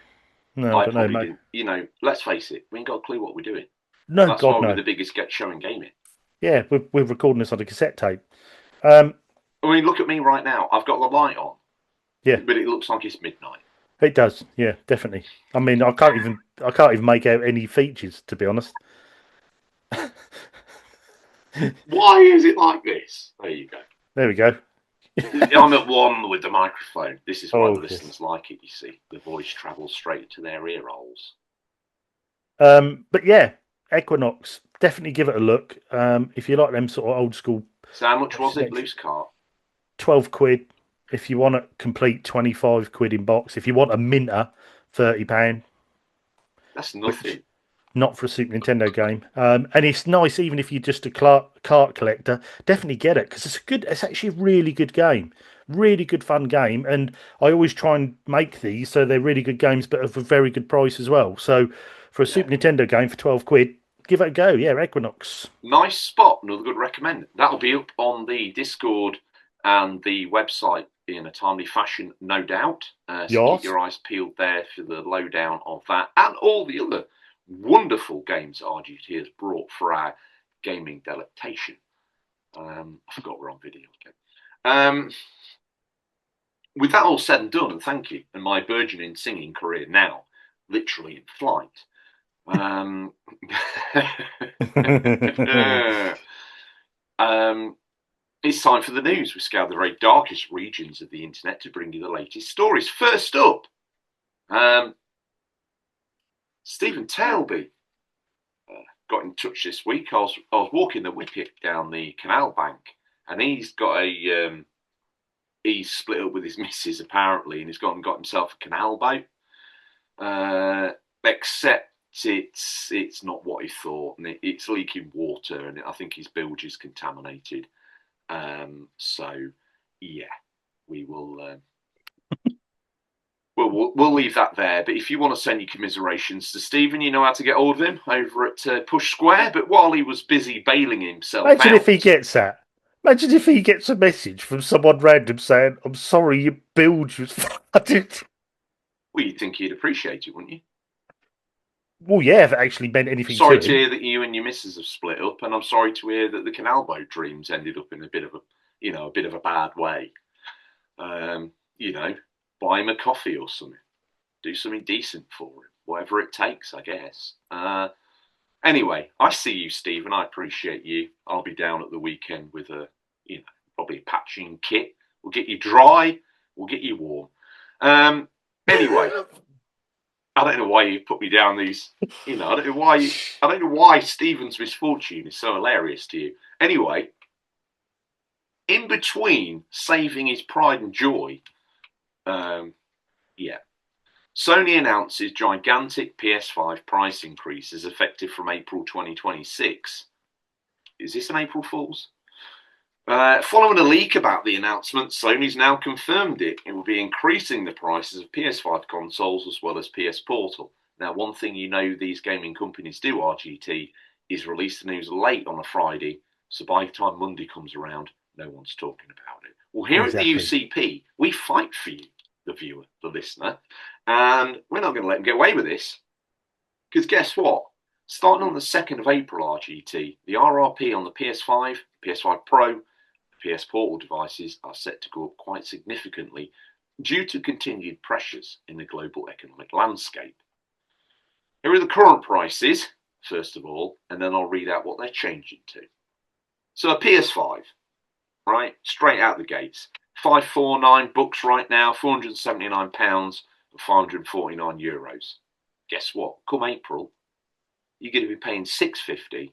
no, I I don't know. probably Maybe, didn't. You know, let's face it, we ain't got a clue what we're doing. no, That's why God we're no. the biggest get show in gaming. Yeah, we're recording this on a cassette tape. Um, I mean, look at me right now. I've got the light on, yeah, but it looks like it's midnight. it does. Yeah, definitely. I mean, I can't even make out any features, to be honest. Why is it like this? There you go. There we go. I'm at one with the microphone. This is why the Oh, yes. listeners like it, you see. The voice travels straight to their ear holes. But yeah, Equinox, definitely give it a look. If you like them sort of old school, So how much was it, loose cart? £12. If you want a complete, £25 in box. If you want a Minter, £30. That's Which nothing. not for a Super Nintendo game. And it's nice, even if you're just a cart collector, definitely get it because it's actually a really good game, really good fun game. And I always try and make these so they're really good games, but of a very good price as well. So for a Yeah. Super Nintendo game for £12, give it a go. Yeah, Equinox. Nice spot. Another good recommend. That'll be up on the Discord and the website in a timely fashion, no doubt. So keep Yes. your eyes peeled there for the lowdown of that and all the other wonderful games RGT has brought for our gaming delectation. I forgot we're on video again. With that all said and done, and thank you, and my burgeoning singing career now literally in flight. It's time for the news. We scour the very darkest regions of the internet to bring you the latest stories. First up, Stephen Tailby got in touch this week. I was walking the Whippet down the canal bank, and he's got he's split up with his missus apparently, and he's gone and got himself a canal boat. Except it's not what he thought, and it's leaking water, and I think his bilge is contaminated. So yeah, we will. We'll leave that there. But if you want to send your commiserations to Stephen, you know how to get hold of him over at Push Square. But while he was busy bailing himself Imagine out, if he gets that. Imagine if he gets a message from someone random saying, "I'm sorry, your bilge was flooded." well, you'd think he'd appreciate it, wouldn't you? Well, yeah, if it actually meant anything Sorry to to him. hear that you and your missus have split up, and I'm sorry to hear that the canal boat dreams ended up in a bit of a bad way. Buy him a coffee or something. Do something decent for him, whatever it takes, I guess. Anyway, I see you, Stephen. I appreciate you. I'll be down at the weekend with probably a patching kit. We'll get you dry. We'll get you warm. Anyway, I don't know why you put me down these. I don't know why Stephen's misfortune is so hilarious to you. Anyway, in between saving his pride and joy, Sony announces gigantic PS5 price increases effective from April 2026. Is this an April Fool's? Following a leak about the announcement, Sony's now confirmed it. It will be increasing the prices of PS5 consoles as well as PS Portal. Now, one thing these gaming companies do, RGT, is release the news late on a Friday, so by the time Monday comes around, no one's talking about it. Well, here at the UCP, we fight for you, the viewer, the listener, and we're not going to let them get away with this. Because guess what? Starting on the 2nd of April, RGT, the RRP on the PS5, PS5 Pro, PS Portal devices are set to go up quite significantly due to continued pressures in the global economic landscape. Here are the current prices, first of all, and then I'll read out what they're changing to. So a PS5, right, straight out the gates, $549 right now, £479 and €549. Guess what? Come April, you're going to be paying $650,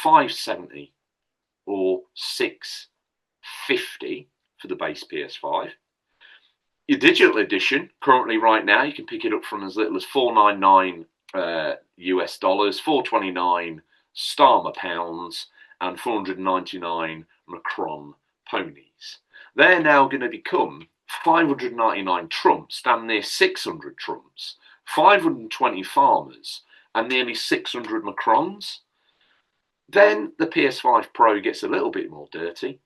$570, or $650 for the base PS5. Your digital edition, currently right now, you can pick it up from as little as $499 US dollars, $429 Starmer pounds, and 499 Macron ponies. They're now going to become 599 trumps, damn near 600 trumps, 520 farmers, and nearly 600 Macrons. Then the PS5 Pro gets a little bit more dirty.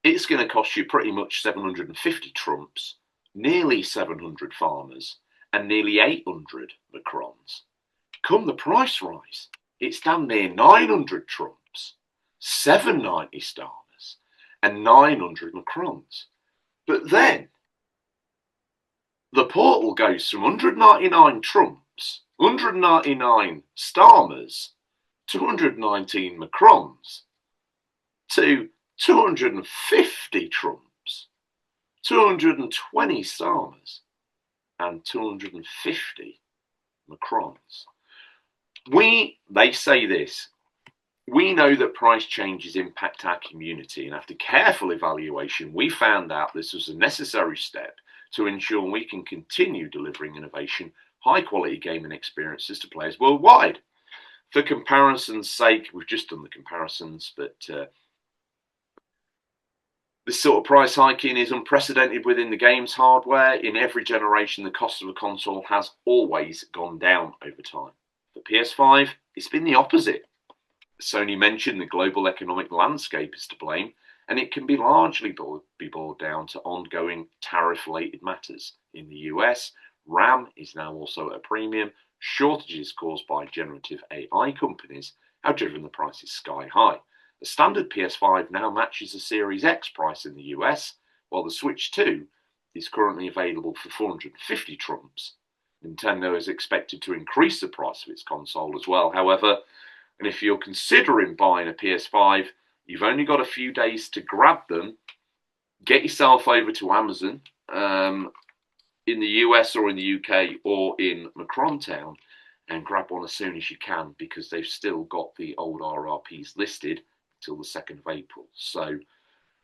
It's going to cost you pretty much 750 trumps, nearly 700 farmers, and nearly 800 Macrons. Come the price rise, it's damn near 900 trumps, 790 Starmers, and 900 Macrons. But then the Portal goes from 199 trumps, 199 Starmers, 219 Macrons, to 250 trumps, 220 Starmers, and 250 Macrons. They say this, we know that price changes impact our community, and after careful evaluation, we found out this was a necessary step to ensure we can continue delivering innovation, high quality gaming experiences to players worldwide. For comparison's sake, we've just done the comparisons, but this sort of price hiking is unprecedented within the game's hardware. In every generation, the cost of a console has always gone down over time. For PS5, it's been the opposite. Sony mentioned the global economic landscape is to blame, and it can be largely be boiled down to ongoing tariff-related matters. In the US, RAM is now also at a premium. Shortages caused by generative AI companies have driven the prices sky high. The standard PS5 now matches the Series X price in the US, while the Switch 2 is currently available for 450 trumps. Nintendo is expected to increase the price of its console as well, however, and if you're considering buying a PS5, you've only got a few days to grab them. Get yourself over to Amazon in the US or in the UK or in Macrontown and grab one as soon as you can, because they've still got the old RRPs listed till the 2nd of April. So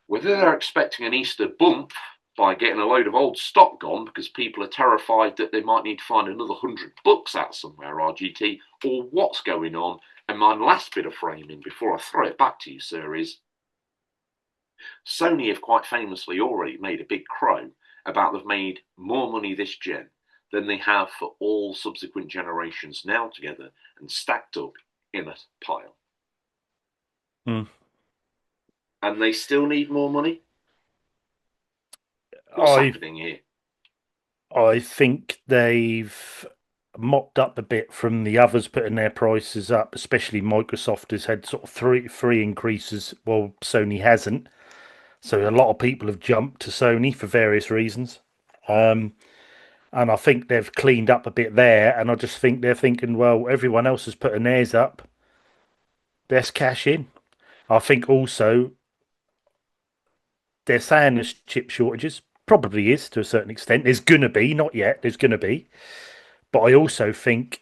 whether they're expecting an Easter bump by getting a load of old stock gone because people are terrified that they might need to find another $100 out somewhere, RGT, or what's going on. And my last bit of framing before I throw it back to you, sir, is Sony have quite famously already made a big crow about they've made more money this gen than they have for all subsequent generations now together and stacked up in a pile. And they still need more money? What's happening here? I think they've mopped up a bit from the others putting their prices up, especially Microsoft has had sort of three increases, while Sony hasn't. So a lot of people have jumped to Sony for various reasons. And I think they've cleaned up a bit there. And I just think they're thinking, well, everyone else is putting theirs up. Let's cash in. I think also they're saying there's chip shortages. Probably is to a certain extent. There's going to be, not yet, there's going to be. But I also think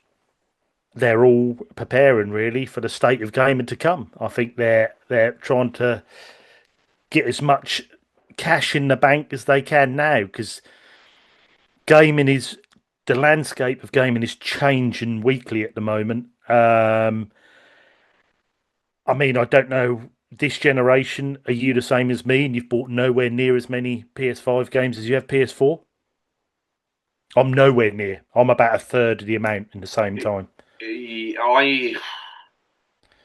they're all preparing really for the state of gaming to come. I think they're trying to get as much cash in the bank as they can now, because the landscape of gaming is changing weekly at the moment. I mean, I don't know, this generation, are you the same as me and you've bought nowhere near as many PS5 games as you have PS4? I'm nowhere near. I'm about a third of the amount in the same time.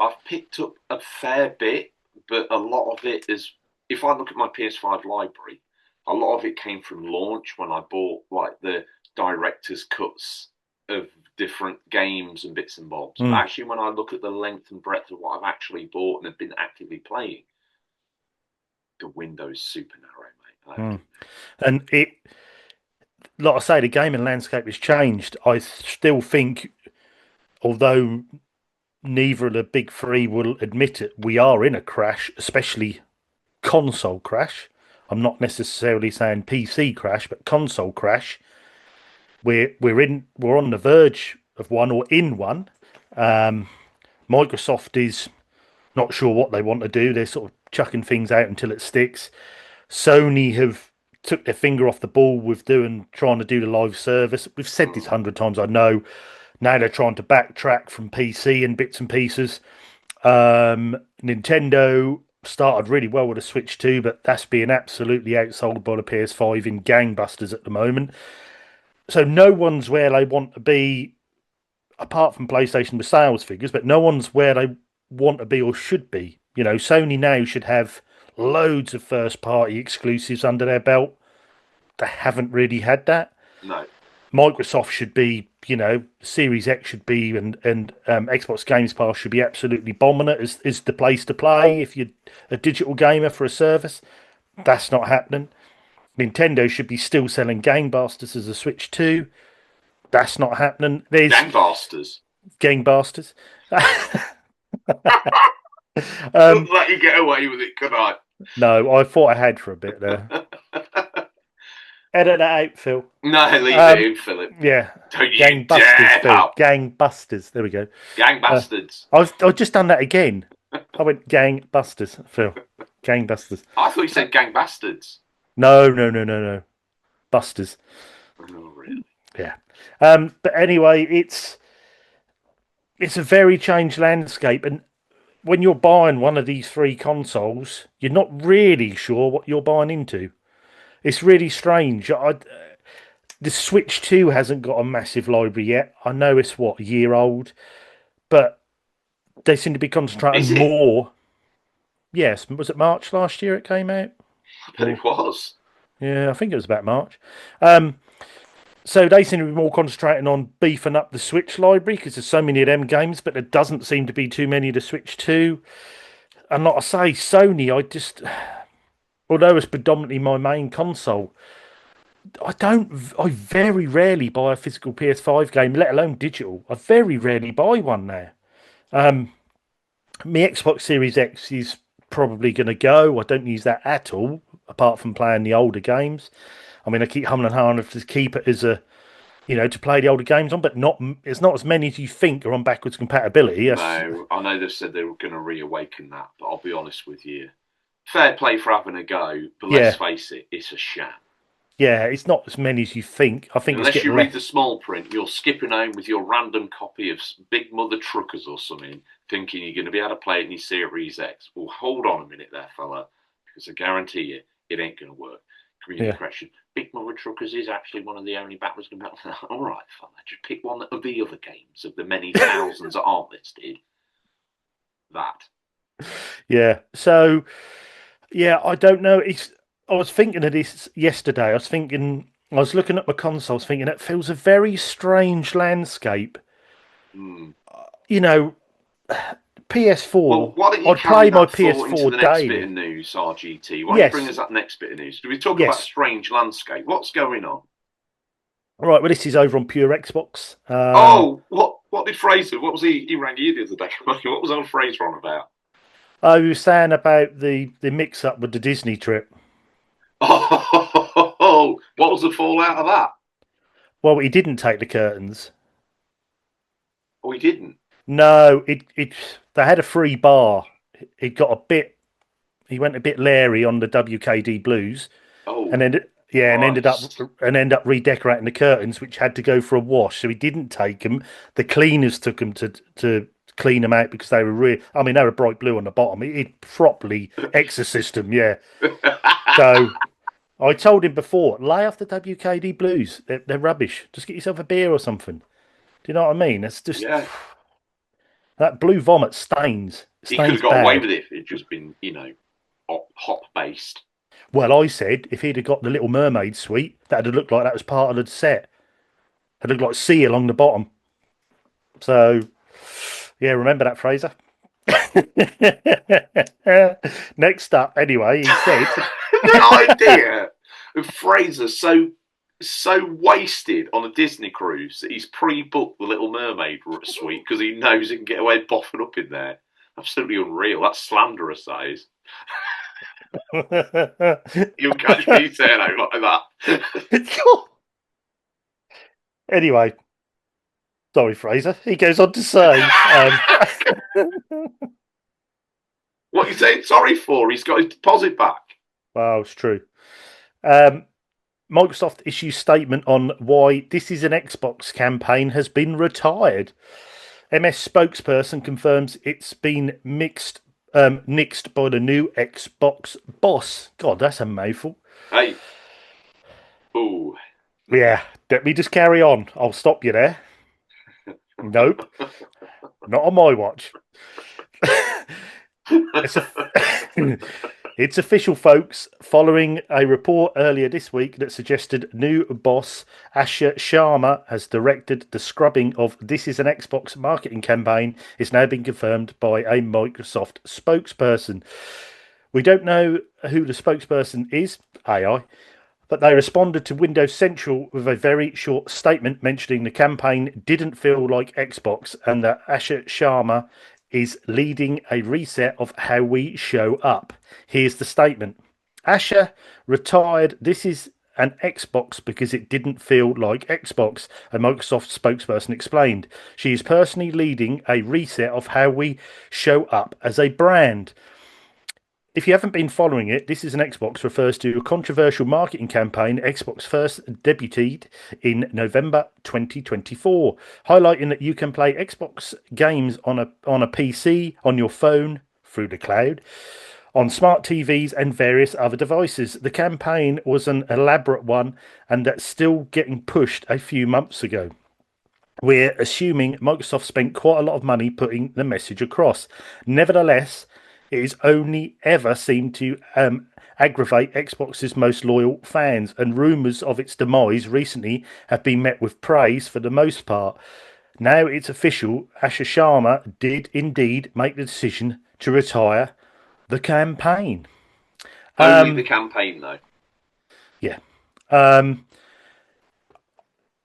I've picked up a fair bit, but a lot of it is, if I look at my PS5 library, a lot of it came from launch when I bought like the director's cuts of different games and bits and bobs. But actually, when I look at the length and breadth of what I've actually bought and have been actively playing, the window's super narrow, mate. And it, like I say, the gaming landscape has changed. I still think, although neither of the big three will admit it, we are in a crash, especially console crash. I'm not necessarily saying PC crash, but console crash. We're on the verge of one, or in one. Microsoft is not sure what they want to do. They're sort of chucking things out until it sticks. Sony have took their finger off the ball with trying to do the live service. We've said this 100 times, I know. Now they're trying to backtrack from PC and bits and pieces. Nintendo started really well with the Switch 2, but that's being absolutely outsold by the PS5 in gangbusters at the moment. So no one's where they want to be, apart from PlayStation with sales figures, but no one's where they want to be or should be. You know, Sony now should have loads of first-party exclusives under their belt. They haven't really had that. No. Microsoft should be, Series X should be, and Xbox Games Pass should be absolutely bombing it as the place to play if you're a digital gamer for a service. That's not happening. Nintendo should be still selling gangbusters as a Switch 2. That's not happening. There's gangbusters. Don't let you get away with it, could I? No, I thought I had for a bit there. Edit that out, Phil. No, leave it in, Philip. Yeah. Don't you dare, pal. Gangbusters. There we go. Gangbusters. I've just done that again. I went gangbusters, Phil. Gangbusters. I thought you said gangbastards. No. Busters. Oh, really? Yeah. But anyway, it's a very changed landscape, and when you're buying one of these three consoles, you're not really sure what you're buying into. It's really strange. The Switch 2 hasn't got a massive library yet. I know it's, a year old, but they seem to be concentrating more. Yes, was it March last year it came out? I bet it was. Yeah, I think it was about March. So they seem to be more concentrating on beefing up the Switch library because there's so many of them games, but there doesn't seem to be too many of the Switch 2. And like I say, Sony, although it's predominantly my main console, I very rarely buy a physical PS5 game, let alone digital. I very rarely buy one now. My Xbox Series X is probably going to go. I don't use that at all, apart from playing the older games. I mean, I keep humming and hawing to keep it as to play the older games on, but it's not as many as you think are on backwards compatibility. Yes. No, I know they've said they were going to reawaken that, but I'll be honest with you. Fair play for having a go, but let's face it, it's a sham. Yeah, it's not as many as you think. I think unless you read the small print, you're skipping home with your random copy of Big Mother Truckers or something, thinking you're going to be able to play it in your Series X. Well, hold on a minute there, fella, because I guarantee you, it ain't going to work. Community correction. Big Mother Truckers is actually one of the only backwards compatible. All right, fella, just pick one of the other games of the many thousands that aren't listed. That. Yeah. So, yeah, I don't know. I was thinking of this yesterday. I was looking at my consoles, thinking it feels a very strange landscape. PS4. Well, why don't you I'd play my PS4 into the daily. next bit of news, RGT? Why don't you bring us that next bit of news? Do we talk about strange landscape? What's going on? All right, well, this is over on Pure Xbox. Oh, what did Fraser? What was he rang you the other day? What was old Fraser on about? I was saying about the mix up with the Disney trip. Oh, what was the fallout of that? Well, he didn't take the curtains. Oh, he didn't. No, it they had a free bar. It got a bit. He went a bit leery on the WKD Blues, and Oh, then yeah, Christ. and ended up redecorating the curtains, which had to go for a wash. So he didn't take them. The cleaners took them to clean them out because they were real. I mean, they were bright blue on the bottom. It properly exorcised them. Yeah. So I told him before, lay off the WKD Blues. They're rubbish. Just get yourself a beer or something. Do you know what I mean? It's just Yeah, that blue vomit stains. It he could stains have got away bad. with it if it'd just been, hop based. Well, I said if he'd have got the Little Mermaid suite, that'd have looked like that was part of the set. It'd look like sea along the bottom. So, yeah, remember that, Fraser? Next up, anyway, he said, The idea of Fraser so wasted on a Disney cruise that he's pre-booked the Little Mermaid suite because he knows he can get away boffing up in there. Absolutely unreal. That's slanderous, that is. You'll catch me saying out like that. anyway, sorry, Fraser. He goes on to say, What are you saying sorry for? He's got his deposit back. well, it's true. Um, Microsoft issues statement on why This Is an Xbox campaign has been retired. MS spokesperson confirms it's been nixed by the new Xbox boss. God, that's a mouthful. Hey. Ooh. Yeah, let me just carry on. I'll stop you there. Nope, not on my watch. It's a, it's official, folks, following a report earlier this week that suggested new boss Asher Sharma has directed the scrubbing of This Is an Xbox marketing campaign is now being confirmed by a Microsoft spokesperson. We don't know who the spokesperson is, AI, but they responded to Windows Central with a very short statement mentioning the campaign didn't feel like Xbox and that Asher Sharma is leading a reset of how we show up. Here's the statement. Asher retired. This is an Xbox because it didn't feel like Xbox, a Microsoft spokesperson explained. She is personally leading a reset of how we show up as a brand. If you haven't been following it, This Is an Xbox refers to a controversial marketing campaign Xbox first debuted in November 2024, highlighting that you can play Xbox games on a PC, on your phone, through the cloud, on smart TVs and various other devices. The campaign was an elaborate one and that's still getting pushed a few months ago. We're assuming Microsoft spent quite a lot of money putting the message across. Nevertheless, it has only ever seemed to aggravate Xbox's most loyal fans, and rumours of its demise recently have been met with praise for the most part. Now it's official, Asher Sharma did indeed make the decision to retire the campaign. Only the campaign, though. Yeah. Um,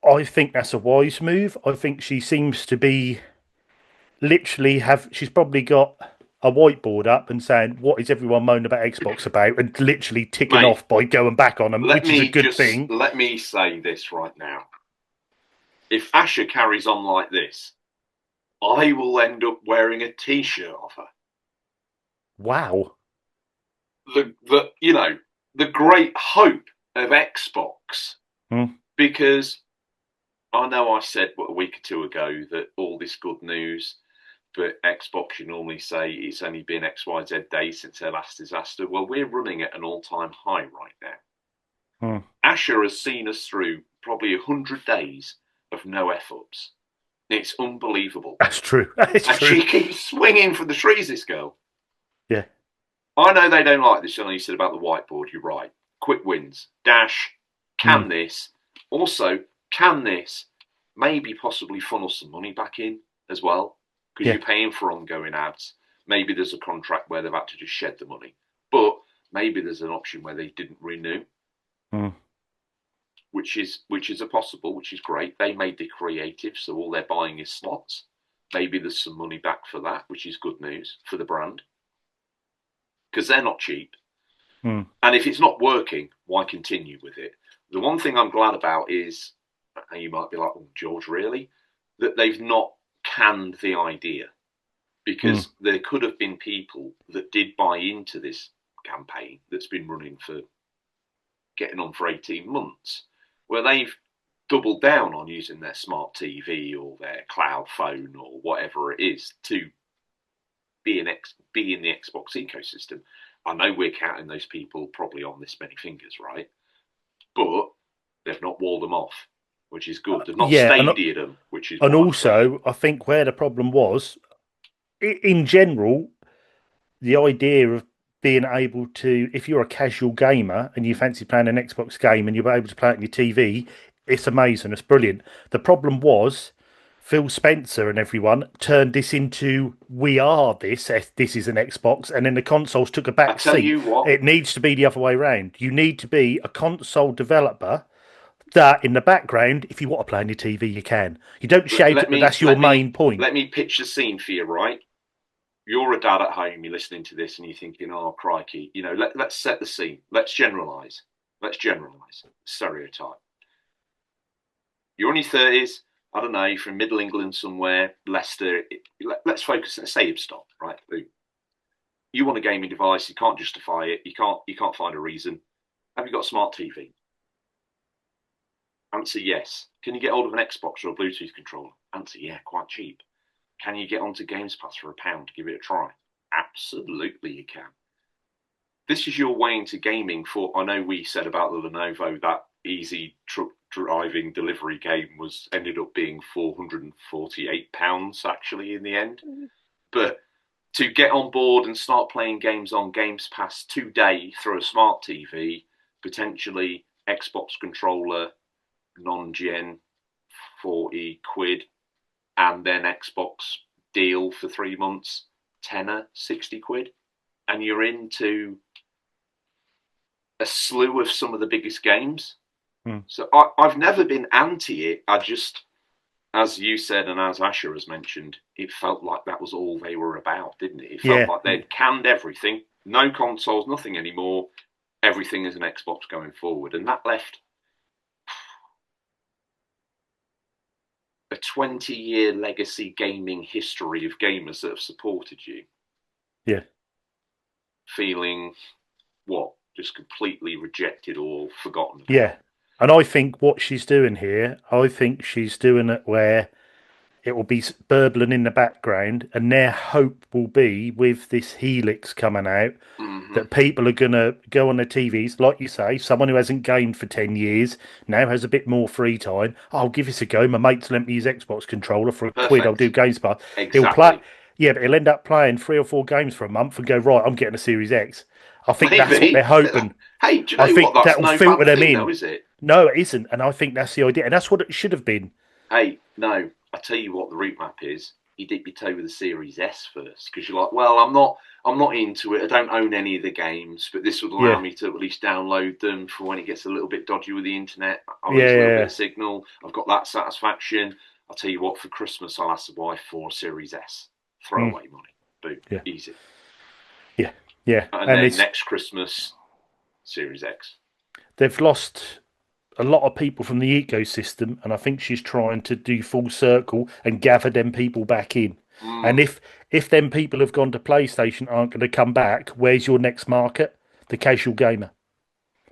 I think that's a wise move. I think she seems to be literally she's probably got a whiteboard up and saying what is everyone moaning about Xbox about and literally ticking Mate, off by going back on them, let which is a me good just thing. let me say this right now. If Asher carries on like this, I will end up wearing a T-shirt of her. Wow. The great hope of Xbox, Hmm. because I know I said a week or two ago that all this good news, but Xbox, you normally say it's only been XYZ days since their last disaster. Well, we're running at an all-time high right now. Hmm. Asher has seen us through probably 100 days of no F-ups. It's unbelievable. That's true. That's And true. she keeps swinging for the trees, this girl. Yeah. I know they don't like this. I know you said about the whiteboard. You're right. Quick wins. Dash. Hmm. Can this? Also, can this maybe possibly funnel some money back in as well? Because Yeah. you're paying for ongoing ads. Maybe there's a contract where they've had to just shed the money. But maybe there's an option where they didn't renew. Hmm. which is a possible, which is great. They made the creative, so all they're buying is slots. Maybe there's some money back for that, which is good news for the brand, because they're not cheap. Mm. And if it's not working, why continue with it? The one thing I'm glad about is, and you might be like, oh, George, really? That they've not canned the idea, because there could have been people that did buy into this campaign that's been running for getting on for 18 months, where they've doubled down on using their smart TV or their cloud phone or whatever it is to be in the Xbox ecosystem. I know we're counting those people probably on this many fingers, right? But they've not walled them off, which is good. They've not stadied them, which is. And also, I think where the problem was, in general, the idea of being able to, if you're a casual gamer and you fancy playing an Xbox game and you're able to play it on your TV, it's amazing. It's brilliant. The problem was Phil Spencer and everyone turned this into, we are this is an Xbox, and then the consoles took a back seat. I tell you what, it needs to be the other way around. You need to be a console developer that in the background, if you want to play on your TV, you can. You don't shout it, but that's your main point. Let me pitch the scene for you, right? You're a dad at home, you're listening to this and you're thinking, oh, crikey, let's set the scene. Let's generalise. Stereotype. You're in your 30s, I don't know, from Middle England somewhere, Leicester. Let's focus, let's say Ibstock, right? You want a gaming device, you can't justify it, you can't find a reason. Have you got a smart TV? Answer, yes. Can you get hold of an Xbox or a Bluetooth controller? Answer, yeah, quite cheap. Can you get onto Games Pass for £1 to give it a try? Absolutely you can. This is your way into gaming for, I know we said about the Lenovo, that easy truck driving delivery game ended up being £448 actually in the end. But to get on board and start playing games on Games Pass today through a smart TV, potentially Xbox controller, non-gen, 40 quid, and then Xbox deal for 3 months, tenner, 60 quid, and you're into a slew of some of the biggest games. So I've never been anti it. I just, as you said and as Asher has mentioned, it felt like that was all they were about, didn't it? It felt like they'd canned everything, no consoles, nothing anymore. Everything is an Xbox going forward, and that left a 20-year legacy gaming history of gamers that have supported you. Yeah. Feeling, just completely rejected or forgotten about. Yeah. And I think what she's doing here, I think she's doing it where it will be burbling in the background, and their hope will be with this Helix coming out that people are going to go on their TVs, like you say, someone who hasn't gamed for 10 years now has a bit more free time. I'll give this a go. My mates let me use Xbox controller for £1. I'll do Games Pass. Exactly. He'll play, but he'll end up playing 3 or 4 games for a month and go, right, I'm getting a Series X. I think that's what they're hoping. Hey, do you know what? That's no filter them in, though, is it? No, it isn't. And I think that's the idea. And that's what it should have been. Hey, no, I tell you what the route map is. You dip your toe with the Series S first, because you're like, well, I'm not into it. I don't own any of the games, but this would allow me to at least download them for when it gets a little bit dodgy with the internet. I'll use a little bit of signal. I've got that satisfaction. I'll tell you what, for Christmas, I'll ask the wife for a Series S. Throwaway money. Boom. Easy. Yeah. And then next Christmas, Series X. They've lost a lot of people from the ecosystem, and I think she's trying to do full circle and gather them people back in. And if them people have gone to PlayStation aren't going to come back, where's your next market? The casual gamer.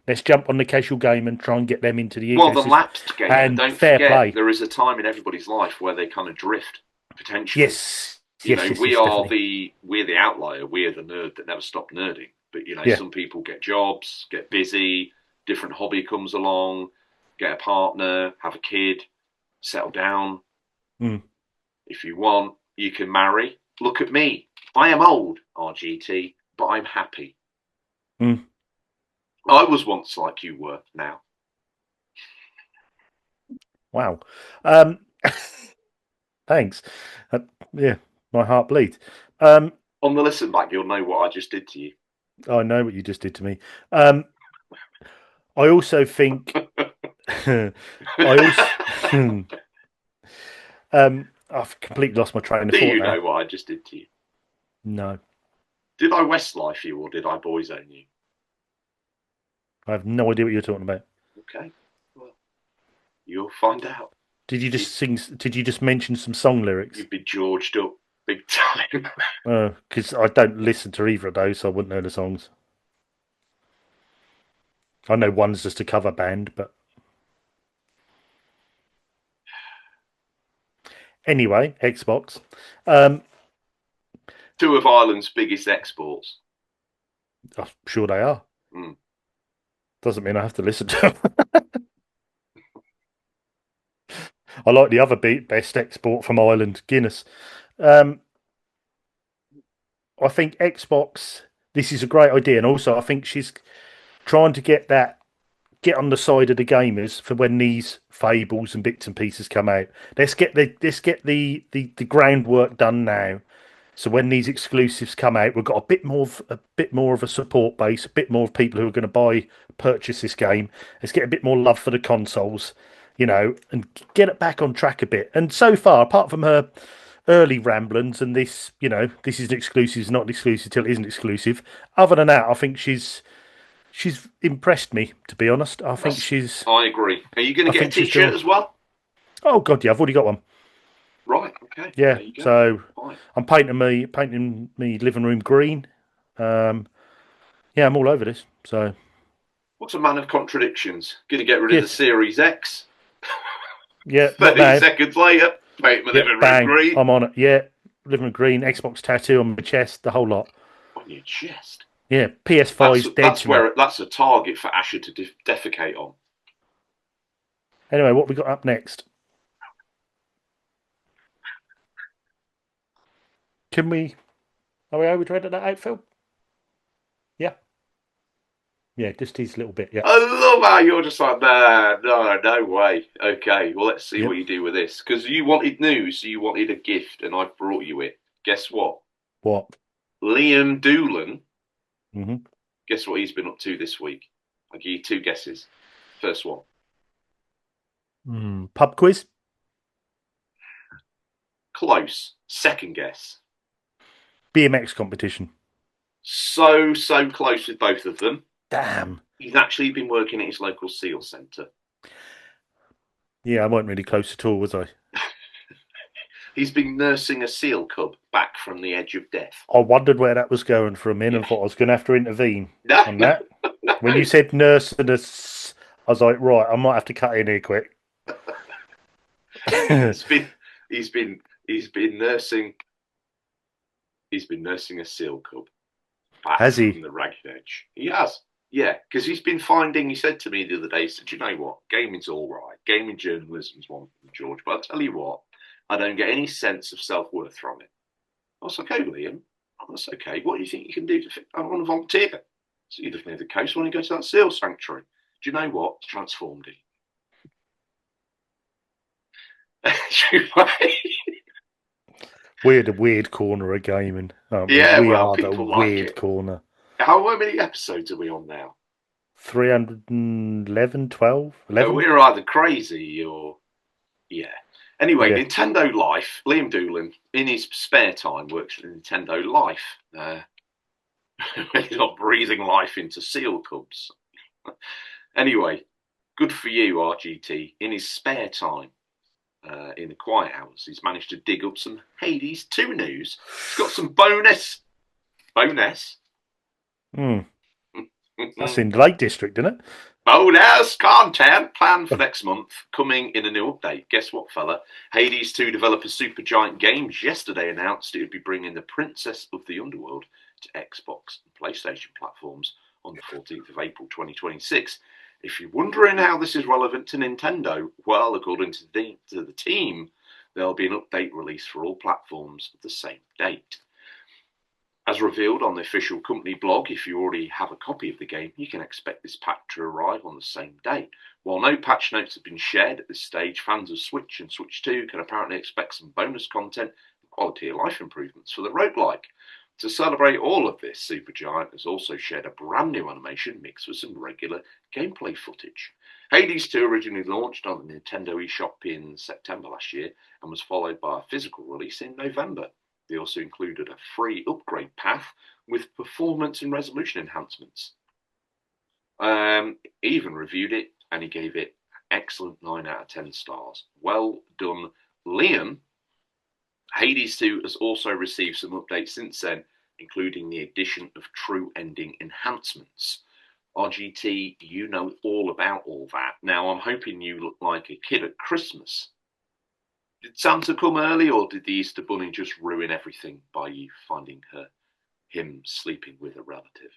Let's jump on the casual game and try and get them into the ecosystem. Well, the lapsed gamer. And don't fair forget, play. There is a time in everybody's life where they kind of drift, potentially. Yes. We're the outlier. We're the nerd that never stopped nerding. But some people get jobs, get busy, different hobby comes along, get a partner, have a kid, settle down. If you want, you can marry. Look at me. I am old, RGT, but I'm happy. I was once like you were now. Wow. Thanks. My heart bleeds. On the listen back, you'll know what I just did to you. I know what you just did to me. I also think I also, I've completely lost my train of Do thought you now. know what I just did to you? No, Did I Westlife you or did I Boyzone you? I have no idea what you're talking about. Okay, well, you'll find out. Did you just sing? Did you just mention some song lyrics? You'd be Georged up big time. Because I don't listen to either of those, so I wouldn't know the songs. I know one's just a cover band, but anyway, Xbox. Two of Ireland's biggest exports. I'm sure they are. Mm. Doesn't mean I have to listen to them. I like the other best export from Ireland, Guinness. Um, I think Xbox. This is a great idea, and also I think she's trying to get on the side of the gamers for when these fables and bits and pieces come out. Let's get the groundwork done now. So when these exclusives come out, we've got a bit more of a support base, a bit more of people who are going to purchase this game. Let's get a bit more love for the consoles, and get it back on track a bit. And so far, apart from her early ramblings and this, this is an exclusive, it's not an exclusive till it isn't exclusive. Other than that, I think she's impressed me, to be honest. I agree. Are you going to I get a think she's T-shirt as well? Oh god, yeah, I've already got one. Right. Okay. Yeah, There you go. so Fine. I'm painting me living room green. Yeah, I'm all over this. So What's a man of contradictions? Going to get rid of the yes, Series X. yeah, not 30 now. seconds later, paint my Yeah, living room bang, green. I'm on it. Yeah, living room green, Xbox tattoo on my chest, the whole lot. On your chest. Yeah, PS5's dead to me. That's a target for Asher to defecate on. Anyway, what we got up next? Can we? Are we overdreaded that out, Phil? Yeah, yeah, just tease a little bit. Yeah. I love how you're just like, nah, no way. Okay, well, let's see Yep. what you do with this. Because you wanted news, so you wanted a gift, and I've brought you it. Guess what? What? Liam Doolan. Mm-hmm. Guess what he's been up to this week? I'll give you two guesses. First one. Pub quiz. Close. Second guess. BMX competition. So close with both of them. Damn. He's actually been working at his local SEAL centre. Yeah, I wasn't really close at all, was I? He's been nursing a seal cub back from the edge of death. I wondered where that was going for a minute and thought I was going to have to intervene on that. No. When you said nurse and I was like, right, I might have to cut in here quick. he's been nursing a seal cub back Has he? from the ragged edge. He has. Yeah, because he's been finding, he said to me the other day, he said, you know what, gaming's all right. Gaming journalism's one thing, George, but I'll tell you what, I don't get any sense of self-worth from it. I was like, okay, Liam, that's okay. What do you think you can do I want to volunteer. So you live near the coast, why don't you go to that seal sanctuary? Do you know what? It's transformed him. We're the weird corner of gaming. Yeah, we well, are the people like weird it. corner. How many episodes are we on now? 311, 12, 11? We're either crazy or... Yeah. Anyway, Yeah. Nintendo Life, Liam Doolan, in his spare time, works for Nintendo Life. He's not breathing life into seal cubs. Anyway, good for you, RGT. In his spare time, in the quiet hours, he's managed to dig up some Hades 2 news. He's got some bonus. That's in the Lake District, isn't it? Bonus content planned for next month, coming in a new update. Guess what, fella? Hades 2 developer Supergiant Games yesterday announced it would be bringing the Princess of the Underworld to Xbox and PlayStation platforms on the 14th of April 2026. If you're wondering how this is relevant to Nintendo, well, according to the team, there'll be an update release for all platforms at the same date. As revealed on the official company blog, if you already have a copy of the game, you can expect this patch to arrive on the same day. While no patch notes have been shared at this stage, fans of Switch and Switch 2 can apparently expect some bonus content and quality of life improvements for the roguelike. To celebrate all of this, Supergiant has also shared a brand new animation mixed with some regular gameplay footage. Hades 2 originally launched on the Nintendo eShop in September last year and was followed by a physical release in November. They also included a free upgrade path with performance and resolution enhancements. He even reviewed it and he gave it excellent 9 out of 10 stars. Well done, Liam. Hades 2 has also received some updates since then, including the addition of true ending enhancements. RGT, you know all about all that. Now, I'm hoping you look like a kid at Christmas. Did Santa come early, or did the Easter Bunny just ruin everything by you finding him sleeping with a relative?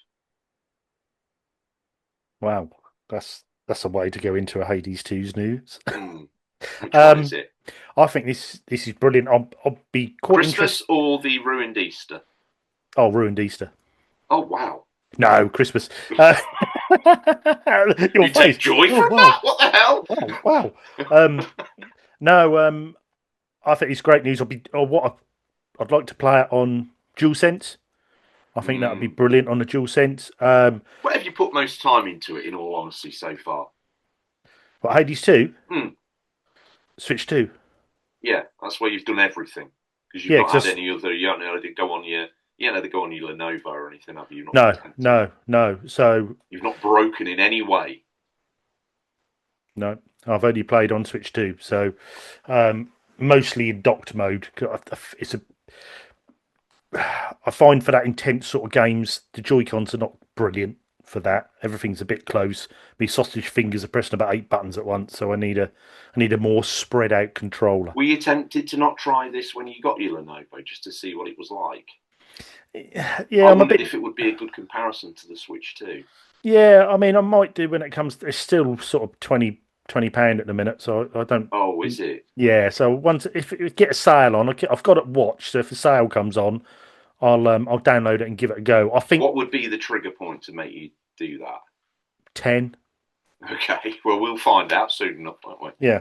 Wow, that's a way to go into a Hades 2's news. Which one is it? I think this is brilliant. I'll be quite Christmas or the ruined Easter? Oh, ruined Easter. Oh, wow. No, Christmas. You take joy from that? What the hell? Wow. No, I think it's great news. I'd like to play it on DualSense. I think that would be brilliant on the DualSense. What have you put most time into it, in all honesty, so far? What, Hades 2? Switch 2. Yeah, that's where you've done everything. Because you've not had any other, you don't know, they go on your Lenovo or anything, have you? No. So you've not broken in any way. No, I've only played on Switch 2, so mostly in docked mode. I find for that intense sort of games, the Joy-Cons are not brilliant for that. Everything's a bit close. My sausage fingers are pressing about 8 buttons at once, so I need a more spread out controller. Were you tempted to not try this when you got your Lenovo just to see what it was like? Yeah, I wondered if it would be a good comparison to the Switch 2. Yeah, I mean, I might do when it comes. It's still sort of £20 at the minute, so I don't. Oh, is it? Yeah, so once if it get a sale on, I've got it watched. So if a sale comes on, I'll download it and give it a go. I think. What would be the trigger point to make you do that? 10. Okay, well, we'll find out soon enough, won't we? Yeah,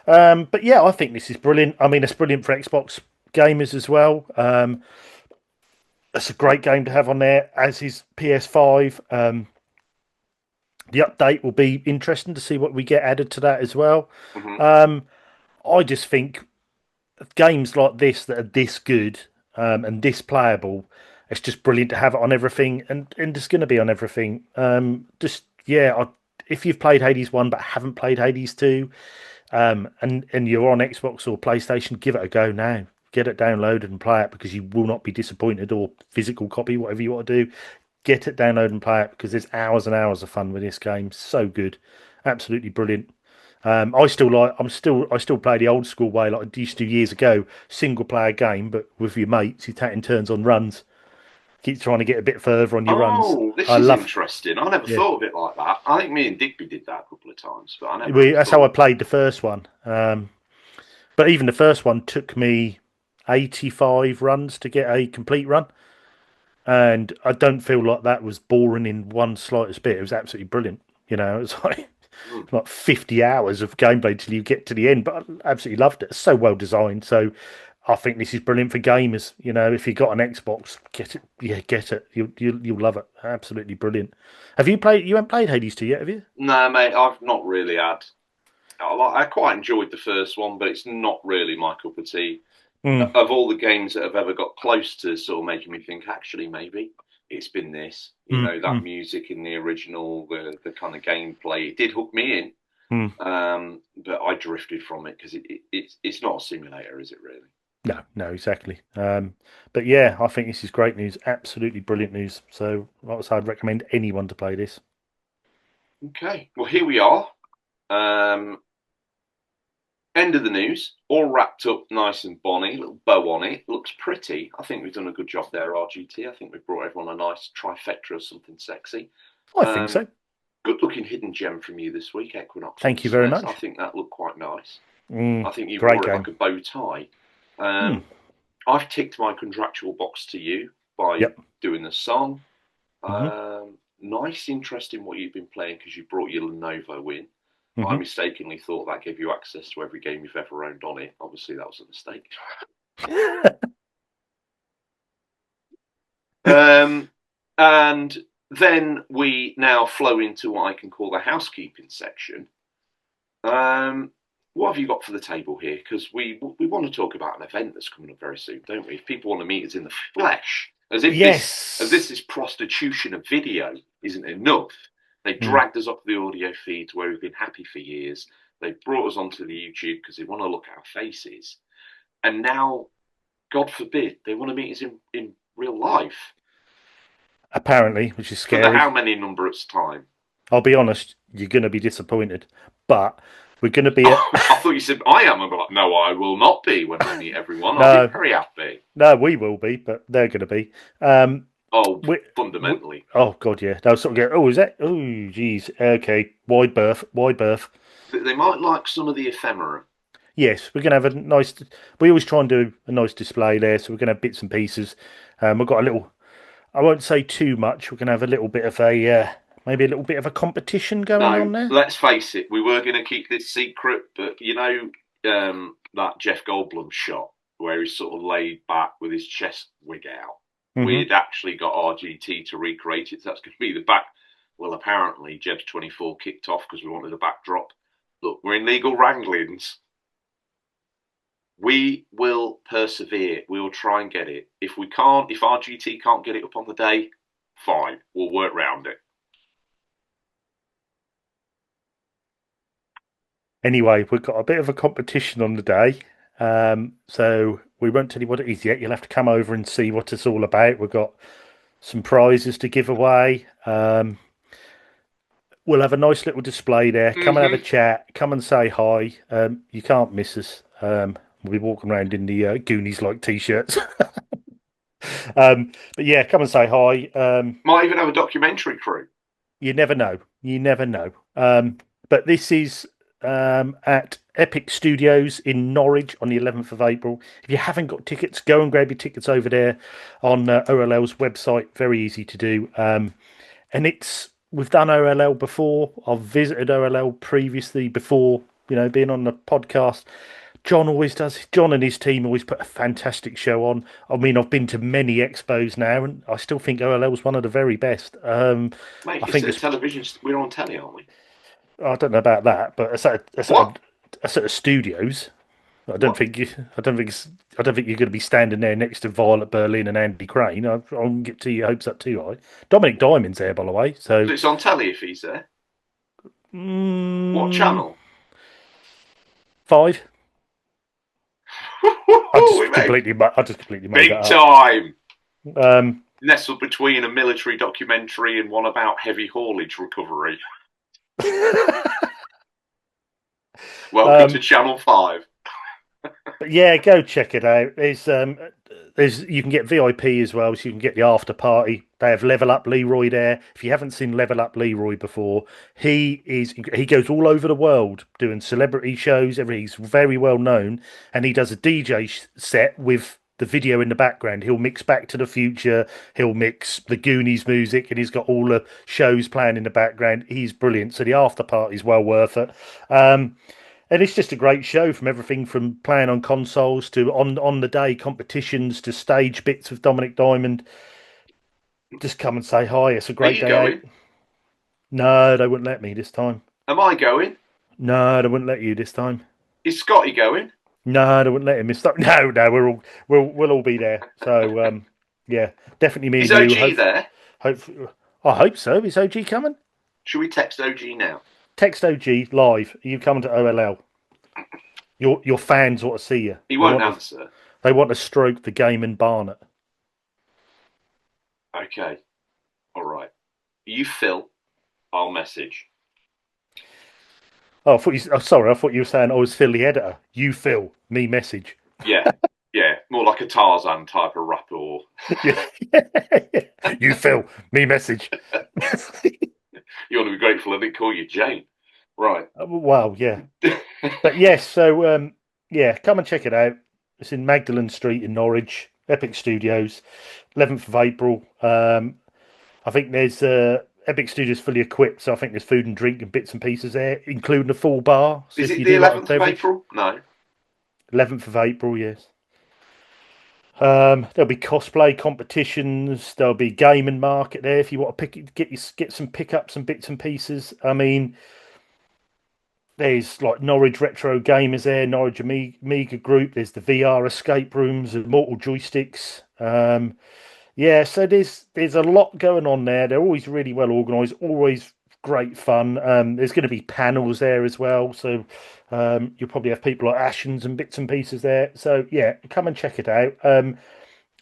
but yeah, I think this is brilliant. I mean, it's brilliant for Xbox gamers as well. It's a great game to have on there, as is PS5. The update will be interesting to see what we get added to that as well. I just think games like this that are this good and this playable, it's just brilliant to have it on everything, and it's going to be on everything. If you've played Hades 1 but haven't played Hades 2, and you're on Xbox or PlayStation, give it a go now. Get it downloaded and play it, because you will not be disappointed, or physical copy, whatever you want to do. Get it, download and play it, because there's hours and hours of fun with this game. So good, absolutely brilliant. I still play the old school way, like I used to years ago. Single player game, but with your mates, you're taking turns on runs. Keep trying to get a bit further on your runs. Oh, this is interesting. I never thought of it like that. I think me and Digby did that a couple of times, but I never. That's how I played the first one. But even the first one took me 85 runs to get a complete run. And I don't feel like that was boring in one slightest bit. It was absolutely brilliant. You know, it was like 50 hours of gameplay till you get to the end, but I absolutely loved it. It's so well designed. So I think this is brilliant for gamers. You know, if you've got an Xbox, get it. Yeah, get it. You'll love it. Absolutely brilliant. Have you played? You haven't played Hades 2 yet, have you? No, mate. I've not really had. I quite enjoyed the first one, but it's not really my cup of tea. Of all the games that have ever got close to sort of making me think, actually, maybe it's been this. You know, that music in the original, the kind of gameplay, it did hook me in. But I drifted from it because it's not a simulator, is it really? No, exactly. But yeah, I think this is great news. Absolutely brilliant news. So, like I said, I'd recommend anyone to play this. Okay, well, here we are. End of the news, all wrapped up nice and bonny, little bow on it. Looks pretty. I think we've done a good job there, RGT. I think we've brought everyone a nice trifecta of something sexy. I think so. Good looking hidden gem from you this week, Equinox. Thank you very much. I think that looked quite nice. I think you wore it like a bow tie. I've ticked my contractual box to you by doing the song. Nice interest in what you've been playing, because you brought your Lenovo in. I mistakenly thought that gave you access to every game you've ever owned on it. Obviously, that was a mistake. And then we now flow into what I can call the housekeeping section. What have you got for the table here? Because we want to talk about an event that's coming up very soon, don't we? If people want to meet us in the flesh, as if this prostitution of video isn't enough, they dragged us off the audio feeds where we've been happy for years. They brought us onto the YouTube because they want to look at our faces, and now, God forbid, they want to meet us in real life. Apparently, which is For scary. the how many number at time? I'll be honest, you're going to be disappointed, but we're going to be. I thought you said I am. I'm like, no, I will not be when I meet everyone. No. I'll be very happy. No, we will be, but they're going to be. Fundamentally. Oh God, yeah. They'll sort of go. Oh, is that? Oh, geez. Okay. Wide berth. They might like some of the ephemera. Yes, we're going to have a nice. We always try and do a nice display there, so we're going to have bits and pieces. We've got a little. I won't say too much. We're going to have a little bit of a maybe a little bit of a competition going on there. Let's face it. We were going to keep this secret, but you know that Jeff Goldblum shot where he's sort of laid back with his chest wig out. Mm-hmm. We'd actually got RGT to recreate it. So that's going to be the back. Well, apparently Jeb's 24 kicked off because we wanted a backdrop. Look, we're in legal wranglings. We will persevere. We will try and get it. If we can't, if RGT can't get it up on the day, fine. We'll work round it. Anyway, we've got a bit of a competition on the day. So we won't tell you what it is yet. You'll have to come over and see what it's all about. We've got some prizes to give away. We'll have a nice little display there. Come and have a chat. Come and say hi. You can't miss us. We'll be walking around in the Goonies-like T-shirts. But yeah, come and say hi. Might even have a documentary crew. You never know. But this is at Epic Studios in Norwich on the 11th of April. If you haven't got tickets, go and grab your tickets over there on OLL's website. Very easy to do. And we've done OLL before. I've visited OLL previously before, being on the podcast. John and his team always put a fantastic show on. I mean, I've been to many expos now, and I still think OLL is one of the very best. Mate, I think it's television. We're on telly, aren't we? I don't know about that, but a set of studios. I don't think you're going to be standing there next to Violet Berlin and Andy Crane. I won't get to your hopes up too high. Dominic Diamond's there, by the way. So it's on telly if he's there. What channel? 5. I just completely made big that time. Nestled between a military documentary and one about heavy haulage recovery. Welcome to Channel 5. But yeah, go check it out. You can get VIP as well, so you can get the after party. They have Level Up Leroy there. If you haven't seen Level Up Leroy before, he goes all over the world doing celebrity shows. He's very well known, and he does a DJ set with the video in the background. He'll mix Back to the Future, he'll mix the Goonies music, and he's got all the shows playing in the background. He's brilliant. So the after party is well worth it. And it's just a great show, from everything from playing on consoles to on the day competitions to stage bits with Dominic Diamond. Just come and say hi. It's a great day out. No, they wouldn't let me this time. Am I going? No, they wouldn't let you this time. Is Scotty going? No, they wouldn't let him. No, we'll all be there. So yeah, definitely me. Is OG there? I hope so. Is OG coming? Should we text OG now? Text OG live. Are you coming to OLL? Your fans want to see you. He won't answer. They want to stroke the game in Barnet. Okay. All right. You Phil, I'll message. Oh, sorry. I thought you were saying I was Phil the editor. You Phil, me message. Yeah. Yeah. More like a Tarzan type of rapport. You Phil, me message. You want to be grateful I didn't call you Jane. Right. Well, yeah. But yes, so come and check it out. It's in Magdalen Street in Norwich, Epic Studios, 11th of April. I think there's Epic Studios fully equipped, so I think there's food and drink and bits and pieces there, including a full bar. So is it the 11th of April? No. 11th of April, yes. There'll be cosplay competitions. There'll be gaming market there if you want to get some pickups and bits and pieces. I mean, There's like Norwich Retro Gamers there, Norwich Amiga Group. There's the VR escape rooms, and Mortal joysticks. Yeah, so there's a lot going on there. They're always really well organised, always great fun. There's going to be panels there as well, so you'll probably have people like Ashens and bits and pieces there. So yeah, come and check it out.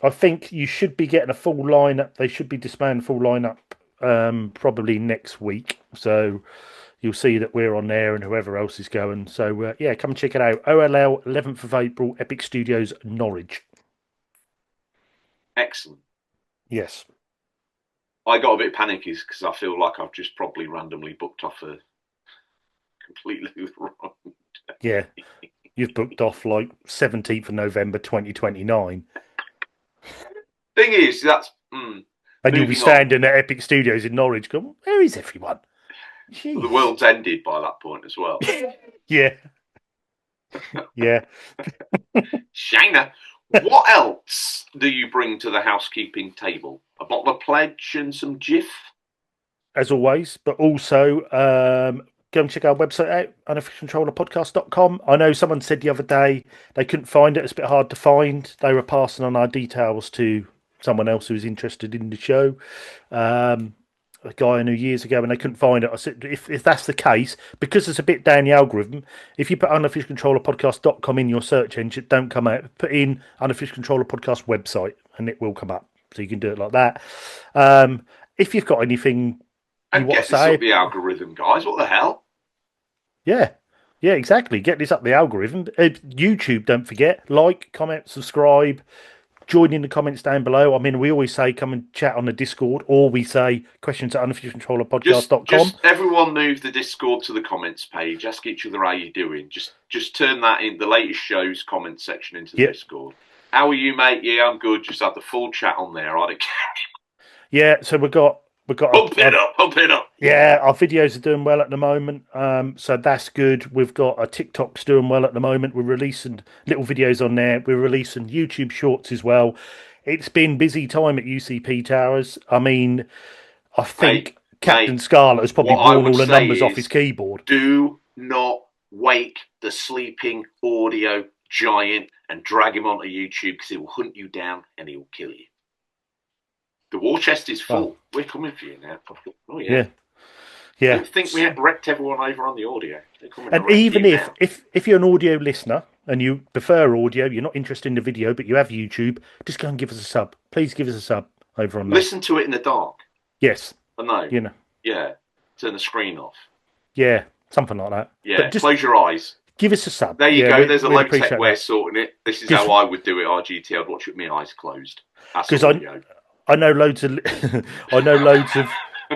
I think you should be getting a full lineup. They should be displaying a full lineup probably next week. So you'll see that we're on there and whoever else is going. So yeah, come and check it out. OLL 11th of April, Epic Studios, Norwich. Excellent. Yes. I got a bit panicky because I feel like I've just probably randomly booked off a completely wrong. Yeah, you've booked off like 17th of November 2029. Thing is, that's and you'll be standing at Epic Studios in Norwich going, where is everyone? Well, the world's ended by that point as well. Yeah. Yeah. Shiner, what else do you bring to the housekeeping table? A bottle of Pledge and some Jif? As always, but also go and check our website out, unofficialcontrollerpodcast.com. I know someone said the other day they couldn't find it. It's a bit hard to find. They were passing on our details to someone else who was interested in the show. A guy I knew years ago, and they couldn't find it. I said, if that's the case, because it's a bit down the algorithm, if you put unofficialcontrollerpodcast.com in your search engine, don't come out. Put in Unofficial Controller Podcast website, and it will come up. So you can do it like that. If you've got anything you want to say, up the algorithm, guys. What the hell? Yeah, exactly. Get this up the algorithm. YouTube, don't forget, like, comment, subscribe. Join in the comments down below. I mean, we always say come and chat on the Discord, or we say questions at unofficialcontrollerpodcast.com. Just everyone move the Discord to the comments page. Ask each other how you're doing. Just turn that in the latest show's comment section into the Discord. How are you, mate? Yeah, I'm good. Just have the full chat on there. I don't care. Yeah, so we've got pump it up. Yeah, our videos are doing well at the moment, so that's good. We've got our TikToks doing well at the moment. We're releasing little videos on there. We're releasing YouTube shorts as well. It's been busy time at UCP Towers. I mean, I think Captain Scarlet has probably blown all the numbers off his keyboard. Do not wake the sleeping audio giant and drag him onto YouTube, because he will hunt you down and he will kill you. The war chest is full. Oh. We're coming for you now. Oh yeah. Yeah. I don't think we have wrecked everyone over on the audio. And even if you're an audio listener and you prefer audio, you're not interested in the video, but you have YouTube, just go and give us a sub. Please give us a sub over on Listen to it in the dark. Yes. I know. You know. Yeah. Turn the screen off. Yeah. Something like that. Yeah. But just close your eyes. Give us a sub. There you go. There's a low tech way of sorting it. This is how I would do it, RGT. I'd watch it with my eyes closed. Because I know loads of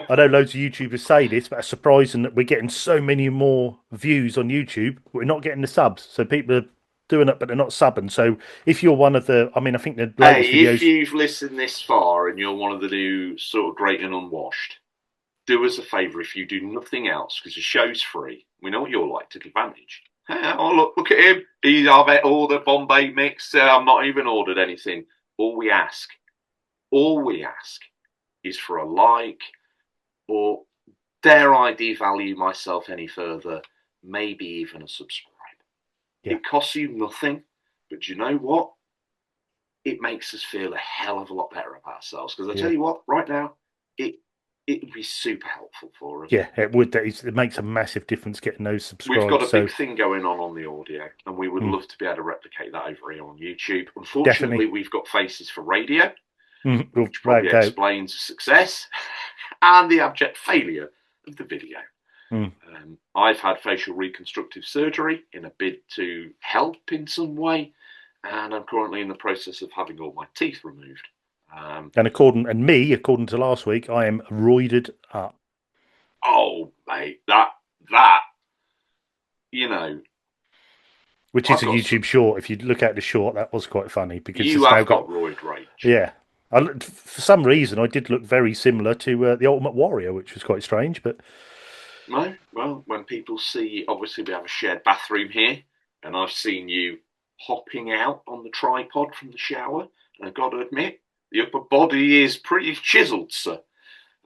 YouTubers say this, but it's surprising that we're getting so many more views on YouTube. We're not getting the subs, so people are doing it, but they're not subbing. So if you're one of the, I mean, I think the latest videos. If you've listened this far and you're one of the new sort of great and unwashed, do us a favour if you do nothing else, because the show's free. We know what you're like. Take advantage. Oh look at him. He's all the Bombay mix. I've not even ordered anything. All we ask is for a like, or dare I devalue myself any further, maybe even a subscribe. Yeah. It costs you nothing, but you know what? It makes us feel a hell of a lot better about ourselves. Because I tell you what, right now, it would be super helpful for us. Yeah, it would. It makes a massive difference getting those subscribers. We've got a big thing going on the audio, and we would love to be able to replicate that over here on YouTube. Unfortunately, we've got faces for radio. Which probably explains the success and the abject failure of the video. I've had facial reconstructive surgery in a bid to help in some way, and I'm currently in the process of having all my teeth removed. And according to last week, I am roided up. Oh, mate, that you know. Which is a YouTube short. If you look at the short, that was quite funny because you have got roid rage. Yeah. For some reason, I did look very similar to the Ultimate Warrior, which was quite strange. But no, well, when people see, obviously we have a shared bathroom here, and I've seen you hopping out on the tripod from the shower, and I've got to admit, the upper body is pretty chiseled, sir.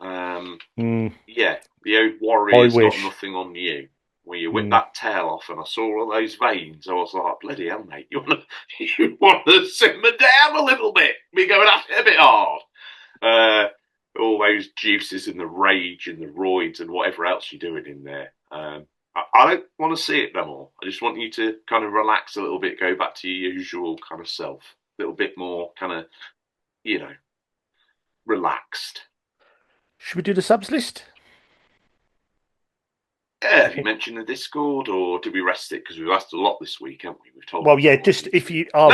Yeah, the old Warrior's got nothing on you. where you whip that tail off, and I saw all those veins. I was like, bloody hell, mate, you want to simmer down a little bit? We're going at it a bit hard. All those juices and the rage and the roids and whatever else you're doing in there. I don't want to see it no more. I just want you to kind of relax a little bit, go back to your usual kind of self, a little bit more kind of, relaxed. Should we do the subs list? Yeah, have you mentioned the Discord, or did we rest it? Because we've asked a lot this week, haven't we? We've told. Well, yeah, just if you are.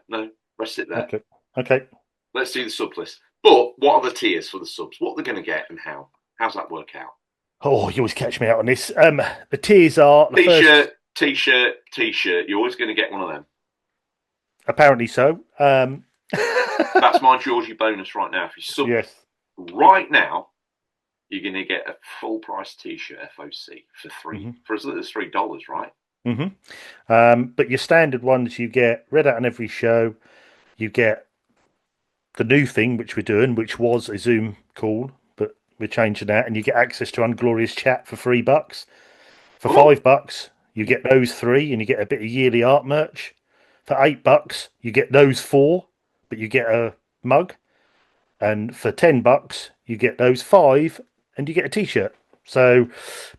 No. Rest it there. Okay. Let's do the sub list. But what are the tiers for the subs? What they're going to get and how? How's that work out? Oh, you always catch me out on this. The tiers are T-shirt. You're always going to get one of them. Apparently so. That's my Georgie bonus right now. If you sub right now, you're going to get a full price T-shirt FOC for as little as $3, right? But your standard ones, you get read out on every show. You get the new thing which we're doing, which was a Zoom call, but we're changing that, and you get access to Unglorious Chat for $3. For $5, you get those 3, and you get a bit of yearly art merch. For $8, you get those 4, but you get a mug. And for $10, you get those 5, and you get a T-shirt. So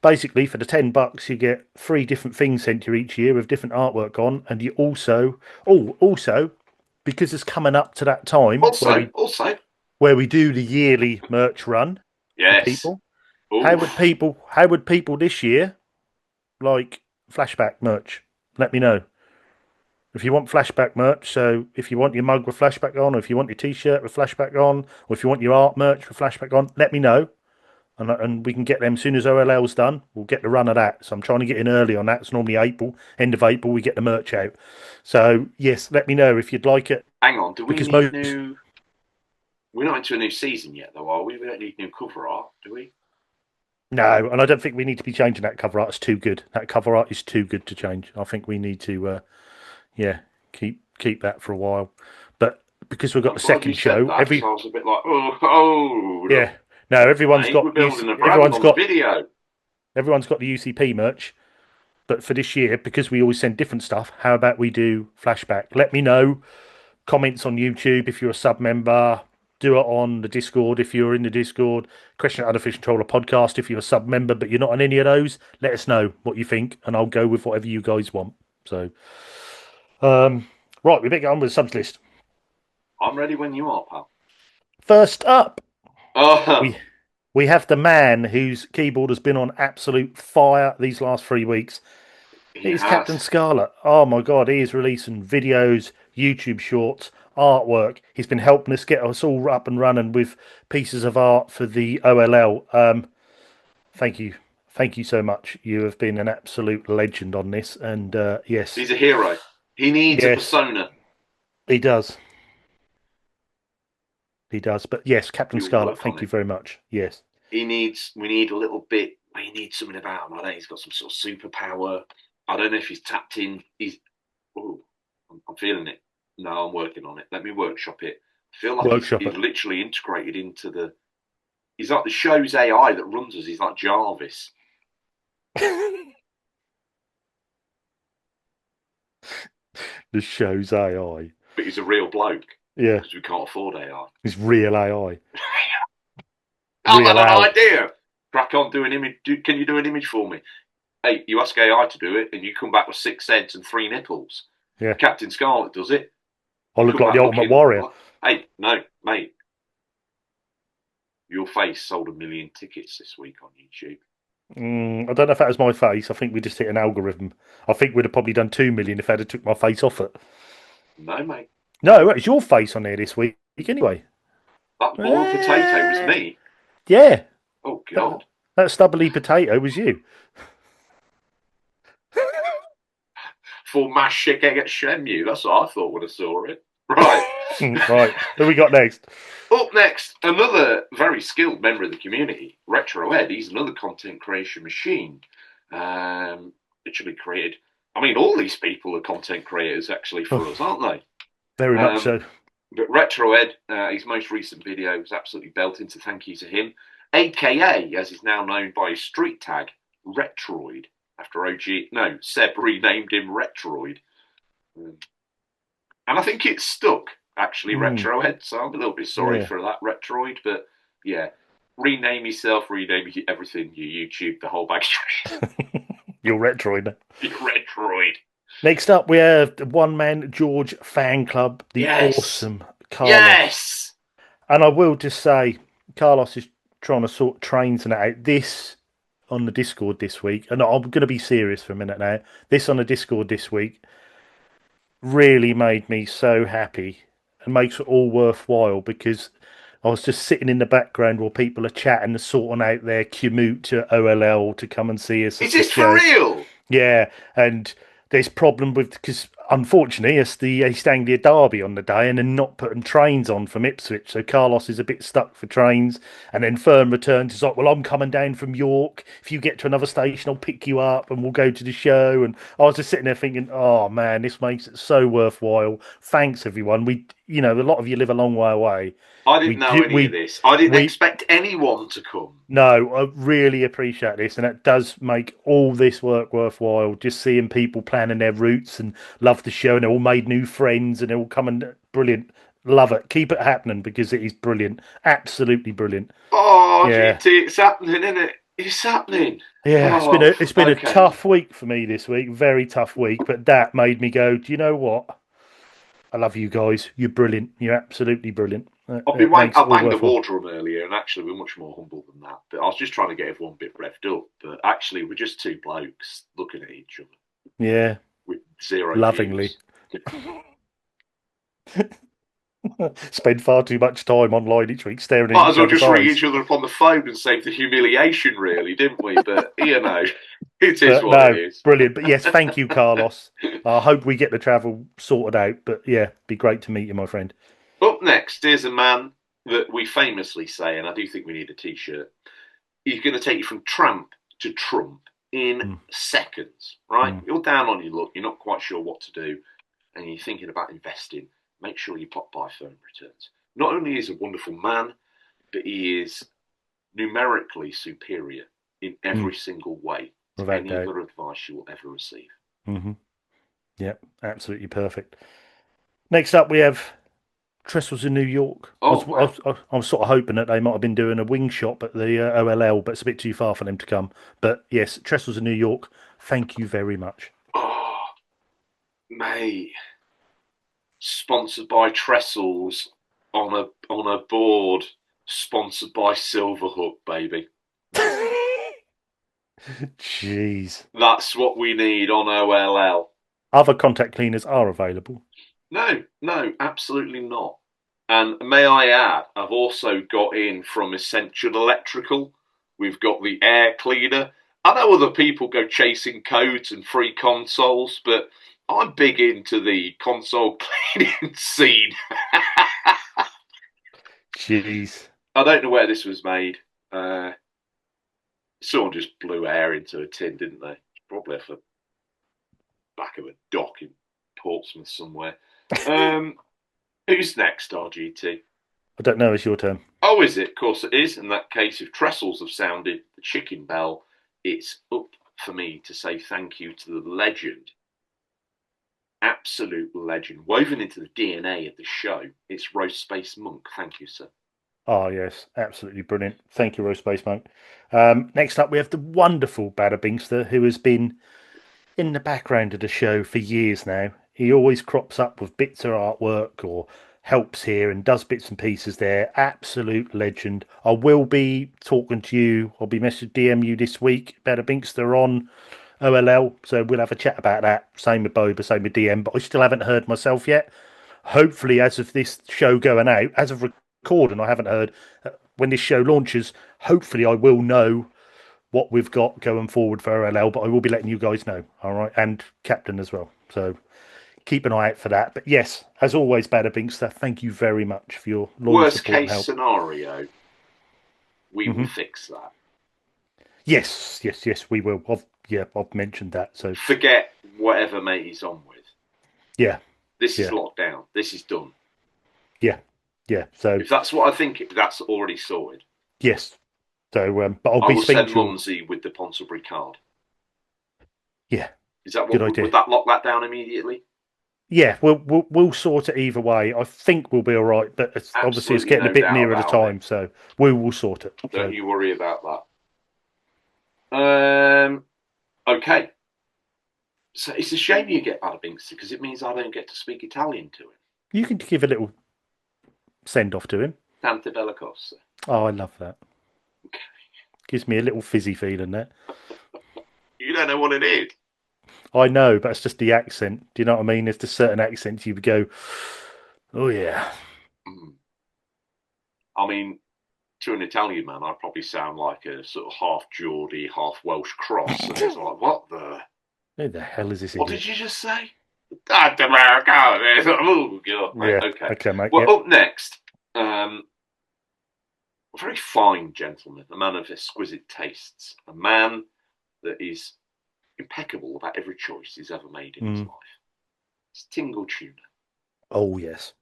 basically, for the $10, you get 3 different things sent to you each year with different artwork on, and you also, because it's coming up to that time, where we do the yearly merch run. Yes. For people. How would people this year like flashback merch? Let me know. If you want flashback merch, so if you want your mug with flashback on, or if you want your T-shirt with flashback on, or if you want your art merch with flashback on, let me know. And we can get them as soon as OLL's done. We'll get the run of that. So I'm trying to get in early on that. It's normally April, end of April, we get the merch out. So yes, let me know if you'd like it. Hang on, do we need new? We're not into a new season yet, though, are we? We don't need new cover art, do we? No, and I don't think we need to be changing that cover art. It's too good. That cover art is too good to change. I think we need to, keep that for a while. But because we've got the second show, I was a bit like, yeah. No, everyone's got video. Everyone's got the UCP merch, but for this year, because we always send different stuff, how about we do flashback? Let me know. Comments on YouTube if you're a sub member. Do it on the Discord if you're in the Discord. Question at Unofficial Controller Podcast if you're a sub member, but you're not on any of those. Let us know what you think, and I'll go with whatever you guys want. So, right, we better get on with the subs list. I'm ready when you are, pal. First up. We have the man whose keyboard has been on absolute fire these last 3 weeks. It's Captain Scarlet. Oh my God, he is releasing videos, YouTube shorts, artwork. He's been helping us get us all up and running with pieces of art for the OLL. Thank you so much. You have been an absolute legend on this, and yes, he's a hero. He needs a persona. He does. But yes, Captain Scarlet, thank you very much. Yes. We need a little bit. We need something about him. I don't know. He's got some sort of superpower. I don't know if he's tapped in. I'm feeling it. No, I'm working on it. Let me workshop it. I feel like he's literally integrated into the. He's like the show's AI that runs us. He's like Jarvis. The show's AI. But he's a real bloke. Yeah. Because we can't afford AI. It's real AI. I've got an idea. Crack on, do an image. Can you do an image for me? Hey, you ask AI to do it, and you come back with 6 cents and 3 nipples. Yeah. Captain Scarlet does it. I look like the Ultimate Warrior. Hey, no, mate. Your face sold 1 million tickets this week on YouTube. I don't know if that was my face. I think we just hit an algorithm. I think we'd have probably done 2 million if I'd have took my face off it. No, mate. No, it's your face on there this week anyway. That boiled potato was me. Yeah. Oh, God. That stubbly potato was you. For mash shit get Shemu. That's what I thought when I saw it. Right. Right. Who we got next? Up next, another very skilled member of the community, Retro Ed. He's another content creation machine. Literally created. I mean, all these people are content creators actually for us, aren't they? Very much so. But Retro Ed, his most recent video was absolutely belting, so thank you to him. AKA, as he's now known by his street tag, Retroid. after Seb renamed him Retroid. Um, and I think it's stuck, actually, Retrohead, so I'm a little bit sorry for that, Retroid, but yeah. Rename yourself, rename everything, your YouTube, the whole bag. You're Retroid. You're Retroid. Next up, we have the One Man George fan club, the awesome Carlos. Yes. And I will just say, Carlos is trying to sort trains and that out. This on the Discord this week, and I'm going to be serious for a minute now. This on the Discord this week really made me so happy and makes it all worthwhile because I was just sitting in the background while people are chatting and sorting out their commute to OLL to come and see us. Is this for real? Yeah, and there's problem with because unfortunately it's the East Anglia Derby on the day and then not putting trains on from Ipswich, so Carlos is a bit stuck for trains. And then Fern returns. He's like, "Well, I'm coming down from York. If you get to another station, I'll pick you up and we'll go to the show." And I was just sitting there thinking, "Oh man, this makes it so worthwhile." Thanks everyone. A lot of you live a long way away. I didn't know any of this. I didn't expect anyone to come. No, I really appreciate this, and it does make all this work worthwhile. Just seeing people planning their routes and love the show, and they all made new friends, and they all come and brilliant. Love it. Keep it happening because it is brilliant. Absolutely brilliant. Oh, yeah. GT, it's happening, isn't it? It's happening. Yeah, it's been a tough week for me this week. Very tough week, but that made me go, do you know what? I love you guys. You're brilliant. You're absolutely brilliant. I banged the war drum earlier, and actually we're much more humble than that. But I was just trying to get everyone a bit revved up. But actually, we're just two blokes looking at each other. Yeah. With zero lovingly. Spend far too much time online each week staring at each other. Might as well just ring each other up on the phone and save the humiliation, really, didn't we? But, it is what it is. Brilliant. But yes, thank you, Carlos. I hope we get the travel sorted out. But yeah, be great to meet you, my friend. Up next is a man that we famously say, and I do think we need a T-shirt, he's going to take you from tramp to Trump in seconds, right? You're down on your luck, you're not quite sure what to do, and you're thinking about investing. Make sure you pop by Firm Returns. Not only is he a wonderful man, but he is numerically superior in every single way to any other advice you will ever receive. Mm-hmm. Yep, absolutely perfect. Next up, we have Trestles in New York. Wow. I'm sort of hoping that they might have been doing a wing shop at the OLL, but it's a bit too far for them to come. But yes, Trestles in New York, thank you very much. Oh, mate. Sponsored by Trestles on a board, sponsored by Silverhook, baby. Jeez. That's what we need on OLL. Other contact cleaners are available. No, absolutely not. And may I add, I've also got in from Essential Electrical. We've got the air cleaner. I know other people go chasing codes and free consoles, but I'm big into the console cleaning scene. Jeez. I don't know where this was made. Someone just blew air into a tin, didn't they? Probably off the back of a dock in Portsmouth somewhere. Who's next, RGT? I don't know. It's your turn. Oh, is it? Of course it is. In that case, if Trestles have sounded the chicken bell, it's up for me to say thank you to the legend. Absolute legend. Woven into the DNA of the show. It's Roast Space Monk. Thank you, sir. Oh, yes. Absolutely brilliant. Thank you, Roast Space Monk. Next up, we have the wonderful Bada Binkster, who has been in the background of the show for years now. He always crops up with bits of artwork or helps here and does bits and pieces there. Absolute legend. I will be talking to you. I'll be DM you this week about a Binkster on OLL, so we'll have a chat about that. Same with Boba, same with DM, but I still haven't heard myself yet. Hopefully, as of this show going out, as of recording, I haven't heard. When this show launches, hopefully I will know what we've got going forward for OLL, but I will be letting you guys know, all right, and Captain as well. So keep an eye out for that. But yes, as always, Bada Binkster, thank you very much for your loyal support and help. Worst case scenario, we will fix that. Yes, we will. I've mentioned that. So forget whatever mate he's on with. Yeah. This is locked down. This is done. Yeah. So if that's what I think, that's already sorted. Yes. So, but I will send Mumsy with the Ponsonbury card. Yeah, Is that good what idea. would that lock that down immediately? Yeah, we'll sort it either way. I think we'll be all right, but obviously it's Absolutely getting a no bit doubt nearer the about it. time, so we will sort it. Don't So you worry about that. Okay. So it's a shame you get bad Binksy because it means I don't get to speak Italian to him. you can give a little send off to him. Tante bella cosa. Oh, I love that. Gives me a little fizzy feeling there. You don't know what it is. I know, but it's just the accent. Do you know what I mean? There's just certain accents you would go, oh yeah. Mm. I mean, to an Italian man, I probably sound like a sort of half Geordie, half Welsh cross, and it's like, what the? Who the hell is this What idiot? did you just say? Tante America. Oh, God. Right, Yeah. okay. Okay, mate. Well, Yep. up next, a very fine gentleman, a man of exquisite tastes, a man that is impeccable about every choice he's ever made in his Mm. life. It's Tingle Tuna. Oh yes.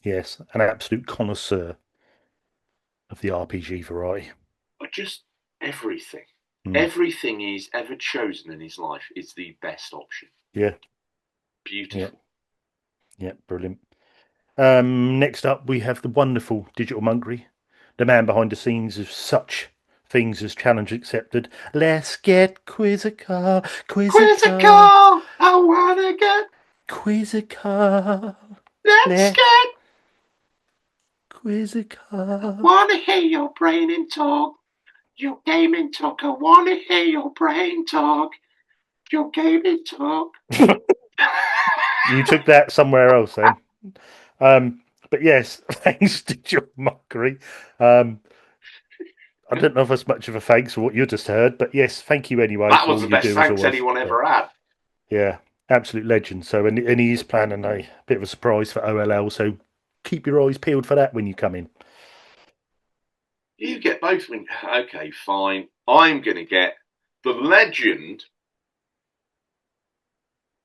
Yes. An absolute connoisseur of the RPG variety. But just everything. Mm. Everything he's ever chosen in his life is the best option. Yeah. Beautiful. Yeah. Brilliant. Next up, we have the wonderful Digital Monkery, the man behind the scenes of such things as Challenge Accepted. Let's get quizzical, quizzical, Quizzical! I wanna get. quizzical. Let's Let get. quizzical. Wanna hear your brain in talk. Your gaming talk. I wanna hear your brain talk. Your gaming talk. You took that somewhere else then. But yes, thanks to Digital Monkery. I don't know if that's much of a thanks for what you just heard, but yes, thank you anyway That for was all the you best do as thanks always. anyone Yeah. ever had. Yeah, absolute legend. So, and he is planning a bit of a surprise for OLL. So, keep your eyes peeled for that when you come in. You get both. Okay, fine. I'm going to get the legend,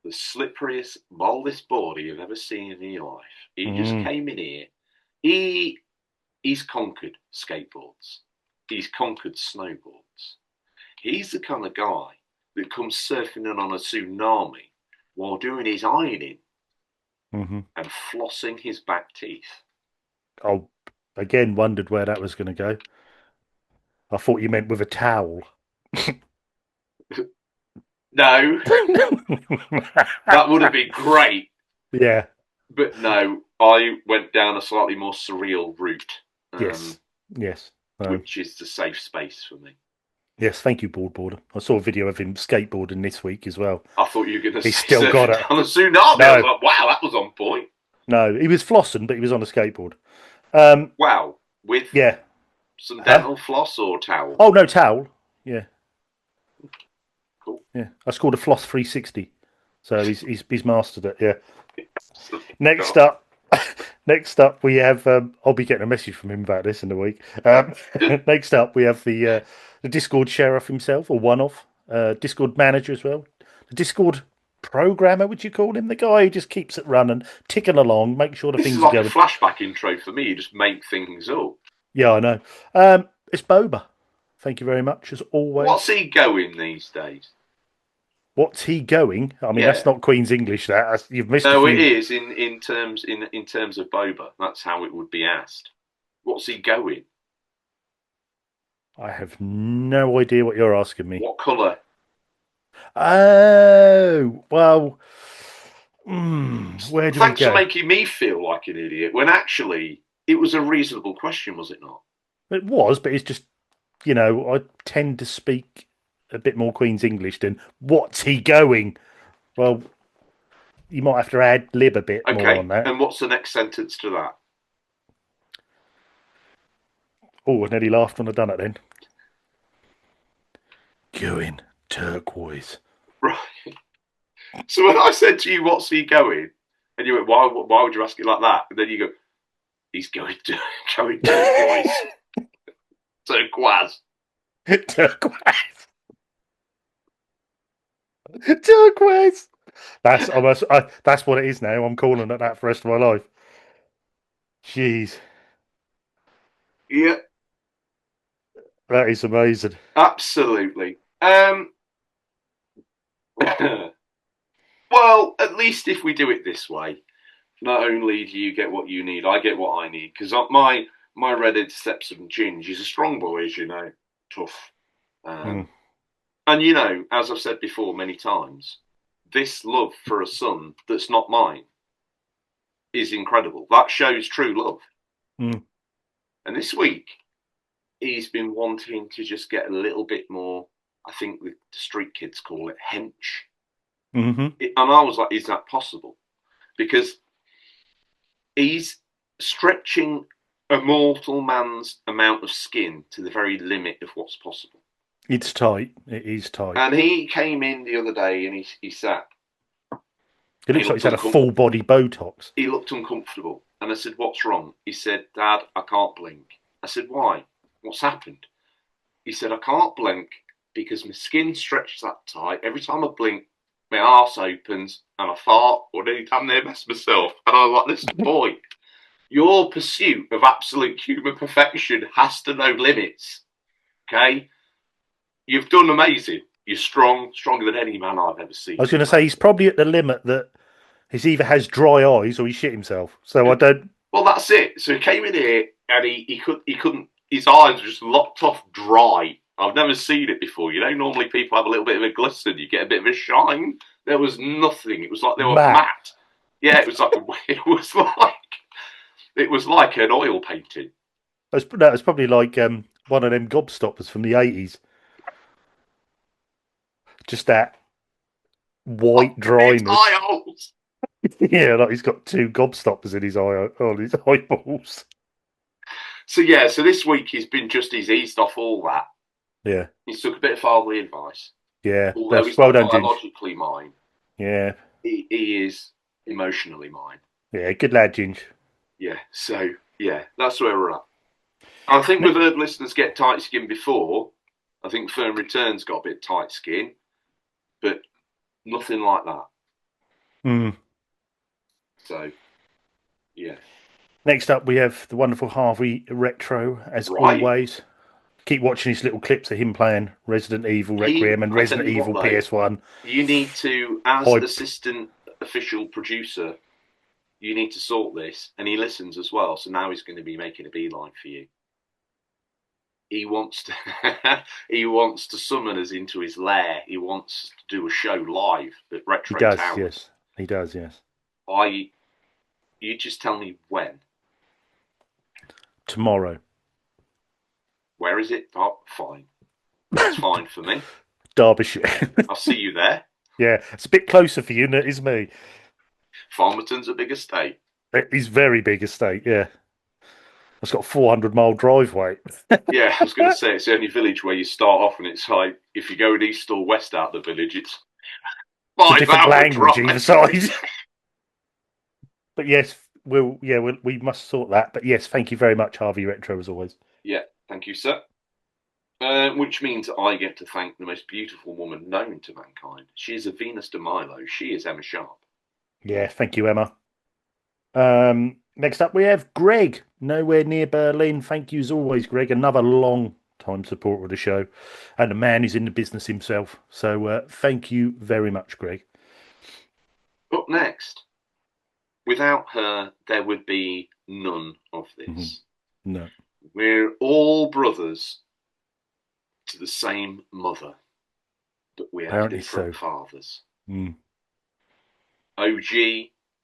the slipperiest, boldest board you've ever seen in your life. He just came in here. He's conquered skateboards. He's conquered snowboards. He's the kind of guy that comes surfing in on a tsunami while doing his ironing and flossing his back teeth. I again wondered where that was going to go. I thought you meant with a towel. No, that would have been great. Yeah. But no, I went down a slightly more surreal route. Yes. Yes. Which is the safe space for me. Yes, thank you, boarder. I saw a video of him skateboarding this week as well. I thought you were going to He's say still got it. On a tsunami. No. I was like, wow, that was on point. No, he was flossing, but he was on a skateboard. Wow, with some dental floss or towel? Oh no, towel. Yeah. Cool. Yeah, I scored a floss 360, so he's mastered it. Yeah. Next up, we have. I'll be getting a message from him about this in a week. Next up, we have the Discord sheriff himself, or one of Discord manager as well. The Discord programmer, would you call him? The guy who just keeps it running, ticking along, make sure the this things is like are a going. flashback intro for me. You just make things up. Yeah, I know. It's Boba. Thank you very much, as always. What's he going these days? What's he going? I mean, that's not Queen's English. You've missed. No, it is in terms of Boba. That's how it would be asked. What's he going? I have no idea what you're asking me. What colour? Oh well. Where do Thanks we go? for making me feel like an idiot when actually it was a reasonable question, was it not? It was, but it's just I tend to speak a bit more Queen's English than what's he going. Well, you might have to add lib a bit more on that. And what's the next sentence to that? Oh, I nearly laughed when I done it then. Going turquoise. Right. So when I said to you, "What's he going?" and you went, "Why would you ask it like that?" and then you go, "He's going turquoise." Turquoise. Turquoise. Turquoise. That's almost. That's what it is now. I'm calling it that for the rest of my life. Jeez. Yeah. That is amazing. Absolutely. Well, at least if we do it this way, not only do you get what you need, I get what I need. Because my Red Interception Ginge is a strong boy, as you know, tough. And you know, as I've said before many times, this love for a son that's not mine is incredible. That shows true love. And this week, he's been wanting to just get a little bit more, I think the street kids call it hench. And I was like, is that possible? Because he's stretching a mortal man's amount of skin to the very limit of what's possible. It's tight. It is tight. And he came in the other day and he sat. It looks like he's had a full body Botox. He looked uncomfortable. And I said, what's wrong? He said, Dad, I can't blink. I said, why? What's happened? He said, I can't blink because my skin stretches that tight. Every time I blink, my arse opens and I fart or nearly damn near mess myself. And I was like, listen, boy, your pursuit of absolute human perfection has to know limits. Okay? You've done amazing. You're strong, stronger than any man I've ever seen. I was going to say, he's probably at the limit that he either has dry eyes or he shit himself. So I don't... Well, that's it. So he came in here and he couldn't, his eyes were just locked off dry. I've never seen it before. You know, normally people have a little bit of a glisten. You get a bit of a shine. There was nothing. It was like they were matte. Yeah, it was like it was like an oil painting. That was probably like one of them gobstoppers from the 80s. Just that white dryness. Eye holes. Yeah, like he's got two gobstoppers in his eye on his eyeballs. So yeah, so this week he's eased off all that. Yeah. He's took a bit of fatherly advice. Yeah. Although he's not biologically mine. Yeah. He is emotionally mine. Yeah, good lad, Ginge. Yeah, so yeah, that's where we're at. I think we've heard listeners get tight skin before. I think Firm Return's got a bit tight skin, but nothing like that. So, yeah. Next up, we have the wonderful Harvey Retro, as always. Keep watching these little clips of him playing Resident Evil Requiem and Resident Evil PS1. You need to, as an assistant official producer, you need to sort this. And he listens as well, so now he's going to be making a beeline for you. He wants to summon us into his lair. He wants to do a show live at Retro Town. He does, yes. You just tell me when. Tomorrow. Where is it? Oh, fine. That's fine for me. Derbyshire. I'll see you there. Yeah, it's a bit closer for you than it is me. Farmerton's a big estate. It's very big estate, yeah. It's got a 400-mile driveway. Yeah, I was going to say, it's the only village where you start off and it's like, if you go east or west out of the village, it's a different language either side. But yes, we must sort that. But yes, thank you very much, Harvey Retro, as always. Yeah, thank you, sir. Which means I get to thank the most beautiful woman known to mankind. She is a Venus de Milo. She is Emma Sharp. Yeah, thank you, Emma. Next up, we have Greg, nowhere near Berlin. Thank you, as always, Greg. Another long-time supporter of the show. And a man who's in the business himself. So thank you very much, Greg. Up next, without her, there would be none of this. No. We're all brothers to the same mother, but we have different fathers. OG,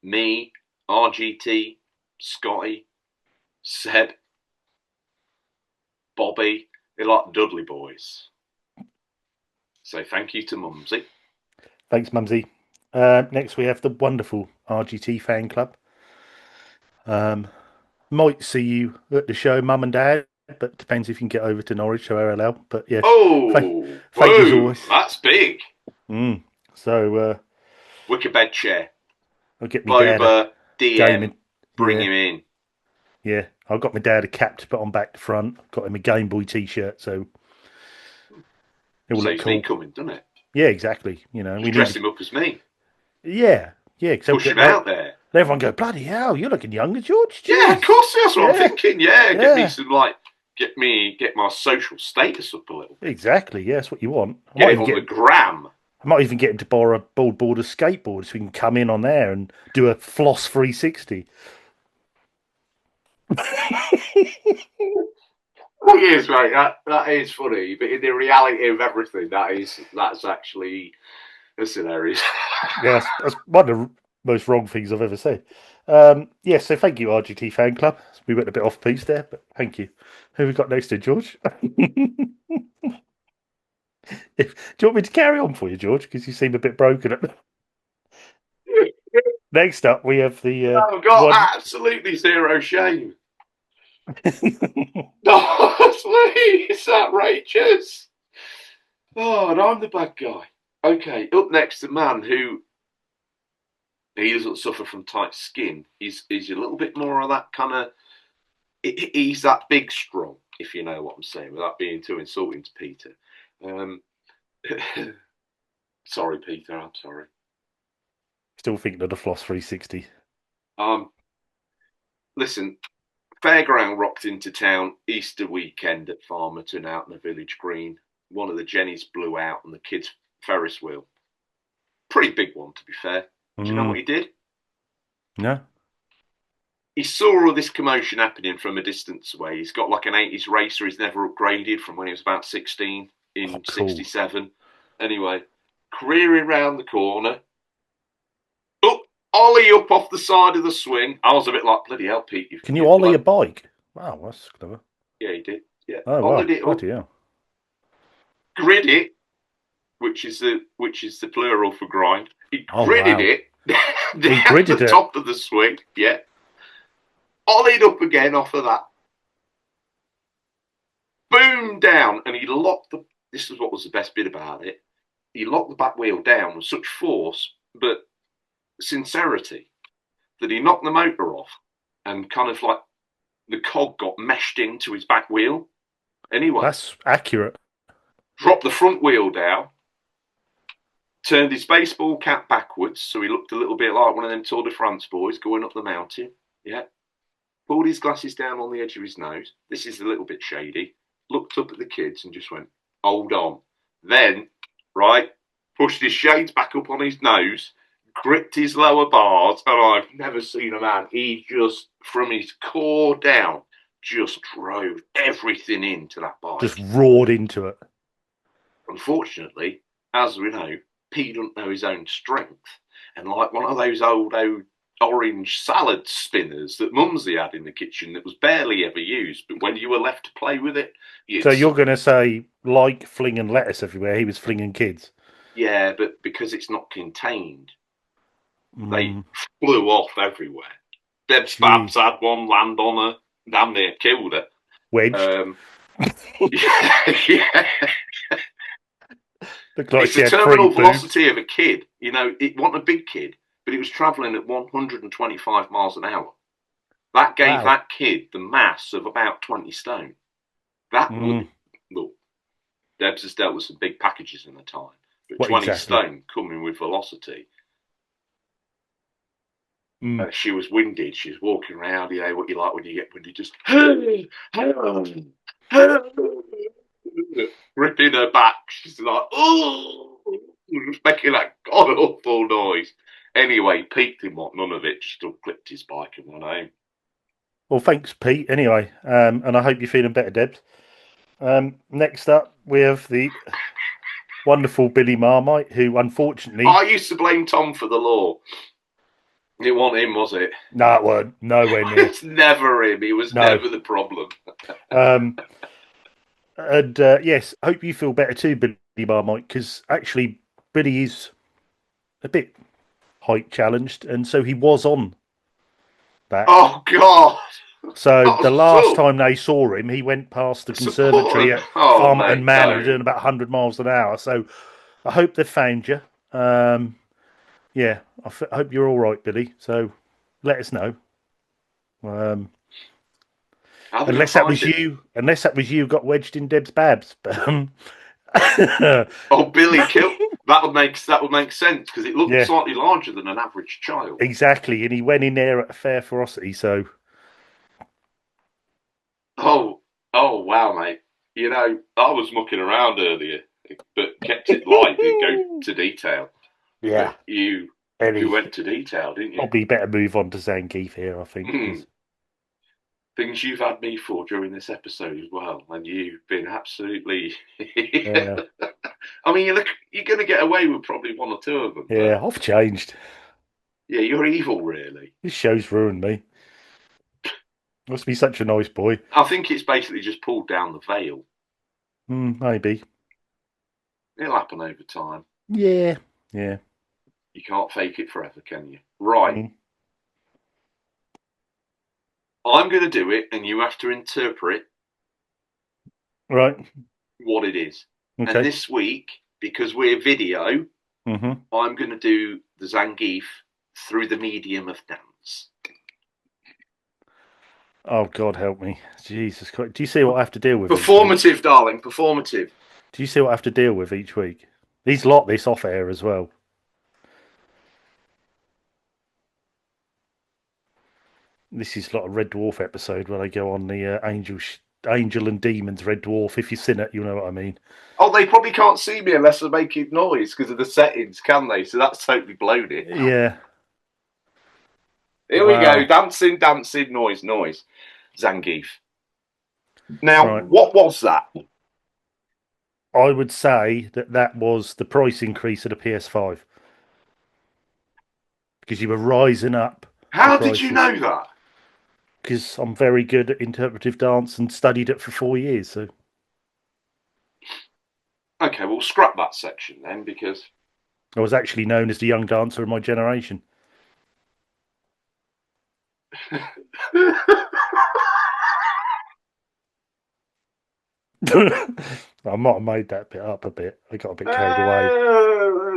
me, RGT, Scotty, Seb, Bobby, they're like Dudley boys. So thank you to Mumsy. Thanks, Mumsy. Next we have the wonderful RGT fan club. Might see you at the show, Mum and Dad, but depends if you can get over to Norwich to RLL. But yes, thank you as always. That's big. So wicker bed chair. I'll get my dad DM, bring him in. Yeah, I've got my dad a cap to put on back to front. Got him a Game Boy T-shirt, so it will look cool. Me coming, doesn't it? Yeah, exactly. You know, we dress him up as me. Yeah. Push him out there. Everyone go, bloody hell, you're looking younger, George. Jeez. Yeah, of course, that's what I'm thinking. Yeah, get me some get my social status up a little. Exactly. Yeah, that's what you want. Get it on the gram. I might even get him to borrow a board skateboard so we can come in on there and do a floss 360. It is, mate. That is funny, but in the reality of everything, that's actually that's hilarious. Yeah, that's one of the most wrong things I've ever said. Yeah, so thank you, RGT fan club. We went a bit off piece there, but thank you. Who we got next to George? Do you want me to carry on for you, George? Because you seem a bit broken. Next up, we have the I've got absolutely zero shame. No, it's outrageous. Oh, and I'm the bad guy. Okay, up next, the man who he doesn't suffer from tight skin. He's a little bit more of that kind of. He's that big strong, if you know what I'm saying, without being too insulting to Peter. Sorry, Peter. I'm sorry. Still thinking of the Floss 360. Listen, Fairground rocked into town Easter weekend at Farmerton out in the village green. One of the Jennies blew out on the kids' Ferris wheel. Pretty big one, to be fair. Do you know what he did? No. He saw all this commotion happening from a distance away. He's got like an 80s racer he's never upgraded from when he was about 16 in 67. Anyway, careering round the corner. Ollie up off the side of the swing. I was a bit like, bloody hell, Pete. Can you ollie a bike? Wow, that's clever. Yeah, he did. Yeah. Oh, wow. Bloody hell. Grid it, which is the plural for grind. He gridded it down the top of the swing. Yeah. Ollied up again off of that. Boom down, and he locked the. This is what was the best bit about it. He locked the back wheel down with such force, but sincerity, that he knocked the motor off, and kind of like the cog got meshed into his back wheel. Anyway, that's accurate. Dropped the front wheel down, turned his baseball cap backwards, so he looked a little bit like one of them Tour de France boys going up the mountain. Yeah. Pulled his glasses down on the edge of his nose. This is a little bit shady. Looked up at the kids and just went, hold on. Then, right, pushed his shades back up on his nose, gripped his lower bars, and I've never seen a man. He just, from his core down, just drove everything into that bike. Just roared into it. Unfortunately, as we know, Pete doesn't know his own strength. And like one of those old orange salad spinners that Mumsy had in the kitchen that was barely ever used, but when you were left to play with it... So you're going to say, like flinging lettuce everywhere, he was flinging kids? Yeah, but because it's not contained, they flew off everywhere. Deb's Babs had one land on her, damn near killed her. Wedged? Yeah. It's the terminal velocity of a kid. You know, it wasn't a big kid, but it was travelling at 125 miles an hour. That gave that kid the mass of about 20 stone. That would, look, Debs has dealt with some big packages in the time, but 20 stone coming with velocity. She was winded. She was walking around. You know what you like when you just ripping her back. She's like, oh, making that god awful noise. Anyway, Pete didn't want none of it. Just still clipped his bike and went home. Well, thanks, Pete. Anyway, and I hope you're feeling better, Debs. Next up, we have the wonderful Billy Marmite, who unfortunately... I used to blame Tom for the law. It wasn't him, was it? No, it weren't. Nowhere near. It's never him. He was never the problem. And yes, hope you feel better too, Billy Marmite, because actually Billy is a bit height challenged, and so he was on that. Oh, God. So the last time they saw him, he went past the conservatory at Farmerton Manor doing about 100 miles an hour. So I hope they found you. Yeah, I hope you're all right, Billy. So let us know. Unless that was you got wedged in Deb's Babs. Oh, Billy killed. That would make sense because it looked slightly larger than an average child. Exactly, and he went in there at a fair ferocity. So, oh wow, mate. You know, I was mucking around earlier, but kept it light, didn't go to detail. Yeah. But you Any went to detail, didn't you? probably better move on to Zangief here, I think, because Things you've had me for during this episode as well, and you've been absolutely. yeah, I mean, you're going to get away with probably one or two of them, but yeah, I've changed. yeah, you're evil, really. This show's ruined me. Must be such a nice boy. I think it's basically just pulled down the veil. Maybe. It'll happen over time. Yeah, yeah. You can't fake it forever, can you? Right. Mm. I'm going to do it, and you have to interpret Right. what it is. And Okay. this week, because we're video, Mm-hmm. I'm going to do the Zangief through the medium of dance. Oh God, help me, Jesus Christ! Do you see what I have to deal with each week? Performative, darling, performative. Do you see what I have to deal with each week? These lot this off air as well. This is like a Red Dwarf episode where they go on the Angel and Demons Red Dwarf. If you've seen it, you know what I mean. Oh, they probably can't see me unless they're making noise because of the settings, can they? So that's totally blown it. Yeah. Here we go. Dancing, dancing, noise, noise. Zangief. Now, Right. what was that? I would say that was the price increase of the PS5 because you were rising up. How did you know that? Because I'm very good at interpretive dance and studied it for 4 years. So Okay, we'll scrap that section then because I was actually known as the young dancer of my generation. I might have made that bit up a bit. I got a bit carried away.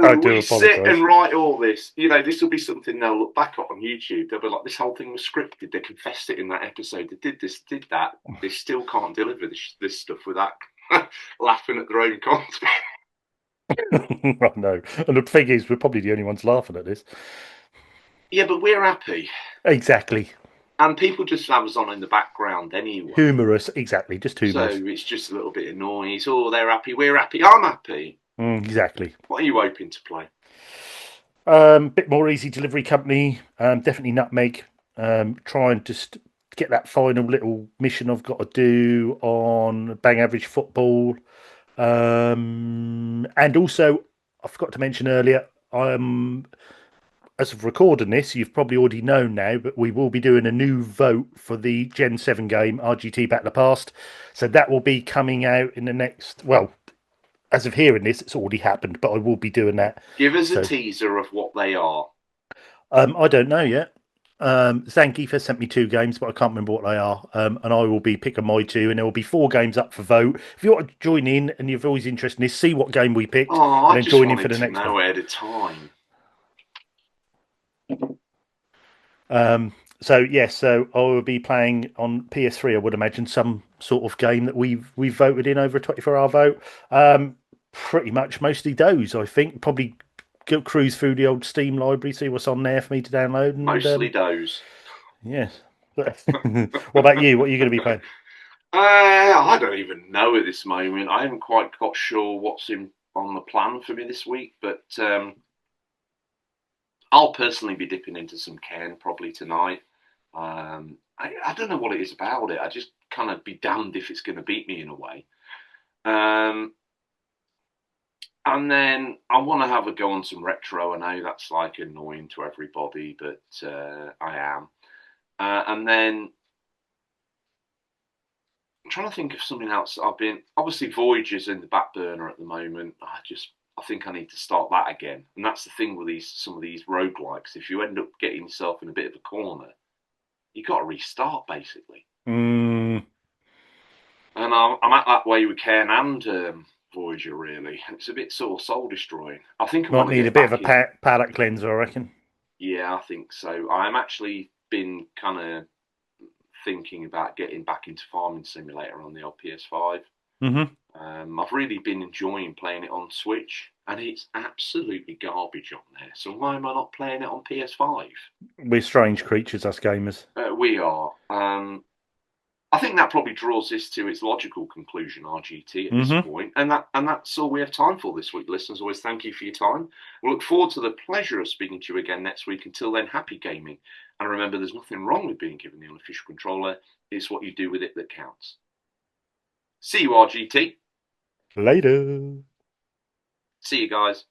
I do we sit apologise. and write all this. You know, this will be something they'll look back on YouTube. They'll be like, this whole thing was scripted. They confessed it in that episode. They did this, did that. They still can't deliver this stuff without laughing at their own content. I know. And the thing is, we're probably the only ones laughing at this. Yeah, but we're happy. Exactly. And people just have us on in the background anyway. Humorous, exactly. Just humorous. So it's just a little bit of noise. Oh, they're happy, we're happy, I'm happy. Exactly. What are you hoping to play? Bit more easy delivery company. Definitely Nutmeg. Try and just get that final little mission I've got to do on Bang Average Football. And also, I forgot to mention earlier, as of recording this, you've probably already known now, but we will be doing a new vote for the Gen 7 game, RGT Battle of the Past. So that will be coming out in the next, well, as of hearing this, it's already happened, but I will be doing that. Give us a teaser of what they are. I don't know yet. Zangief has sent me 2 games, but I can't remember what they are. And I will be picking my 2, and there will be 4 games up for vote. If you want to join in and you're always interested in this, see what game we picked, and then join in for the next one. At a time. So I will be playing on PS3. I would imagine some sort of game that we've voted in over a 24-hour vote. Pretty much mostly those. I think probably go cruise through the old Steam library, see what's on there for me to download. And, mostly those. Yes. What about you? What are you going to be playing? I don't even know at this moment. I haven't quite got sure what's on the plan for me this week, but I'll personally be dipping into some Ken probably tonight. I don't know what it is about it. I just kind of be damned if it's going to beat me in a way. And then I want to have a go on some retro. I know that's like annoying to everybody, but I am. And then I'm trying to think of something else. I've been obviously Voyager's in the back burner at the moment. I think I need to start that again. And that's the thing with some of these roguelikes. If you end up getting yourself in a bit of a corner, you got to restart basically. And I'm at that way with Cairn and Voyager really. It's a bit sort of soul destroying. I think I might need a bit of a palate cleanser, I reckon. Yeah, I think so. I'm actually been kind of thinking about getting back into Farming Simulator on the old PS5. I've really been enjoying playing it on Switch, and it's absolutely garbage on there. So why am I not playing it on PS5? We're strange creatures, us gamers. We are. I think that probably draws this to its logical conclusion, RGT, at this Hmm. point. And that's all we have time for this week, listeners. Always thank you for your time. We'll look forward to the pleasure of speaking to you again next week. Until then, happy gaming. And remember, there's nothing wrong with being given the unofficial controller. It's what you do with it that counts. See you, RGT. Later. See you guys.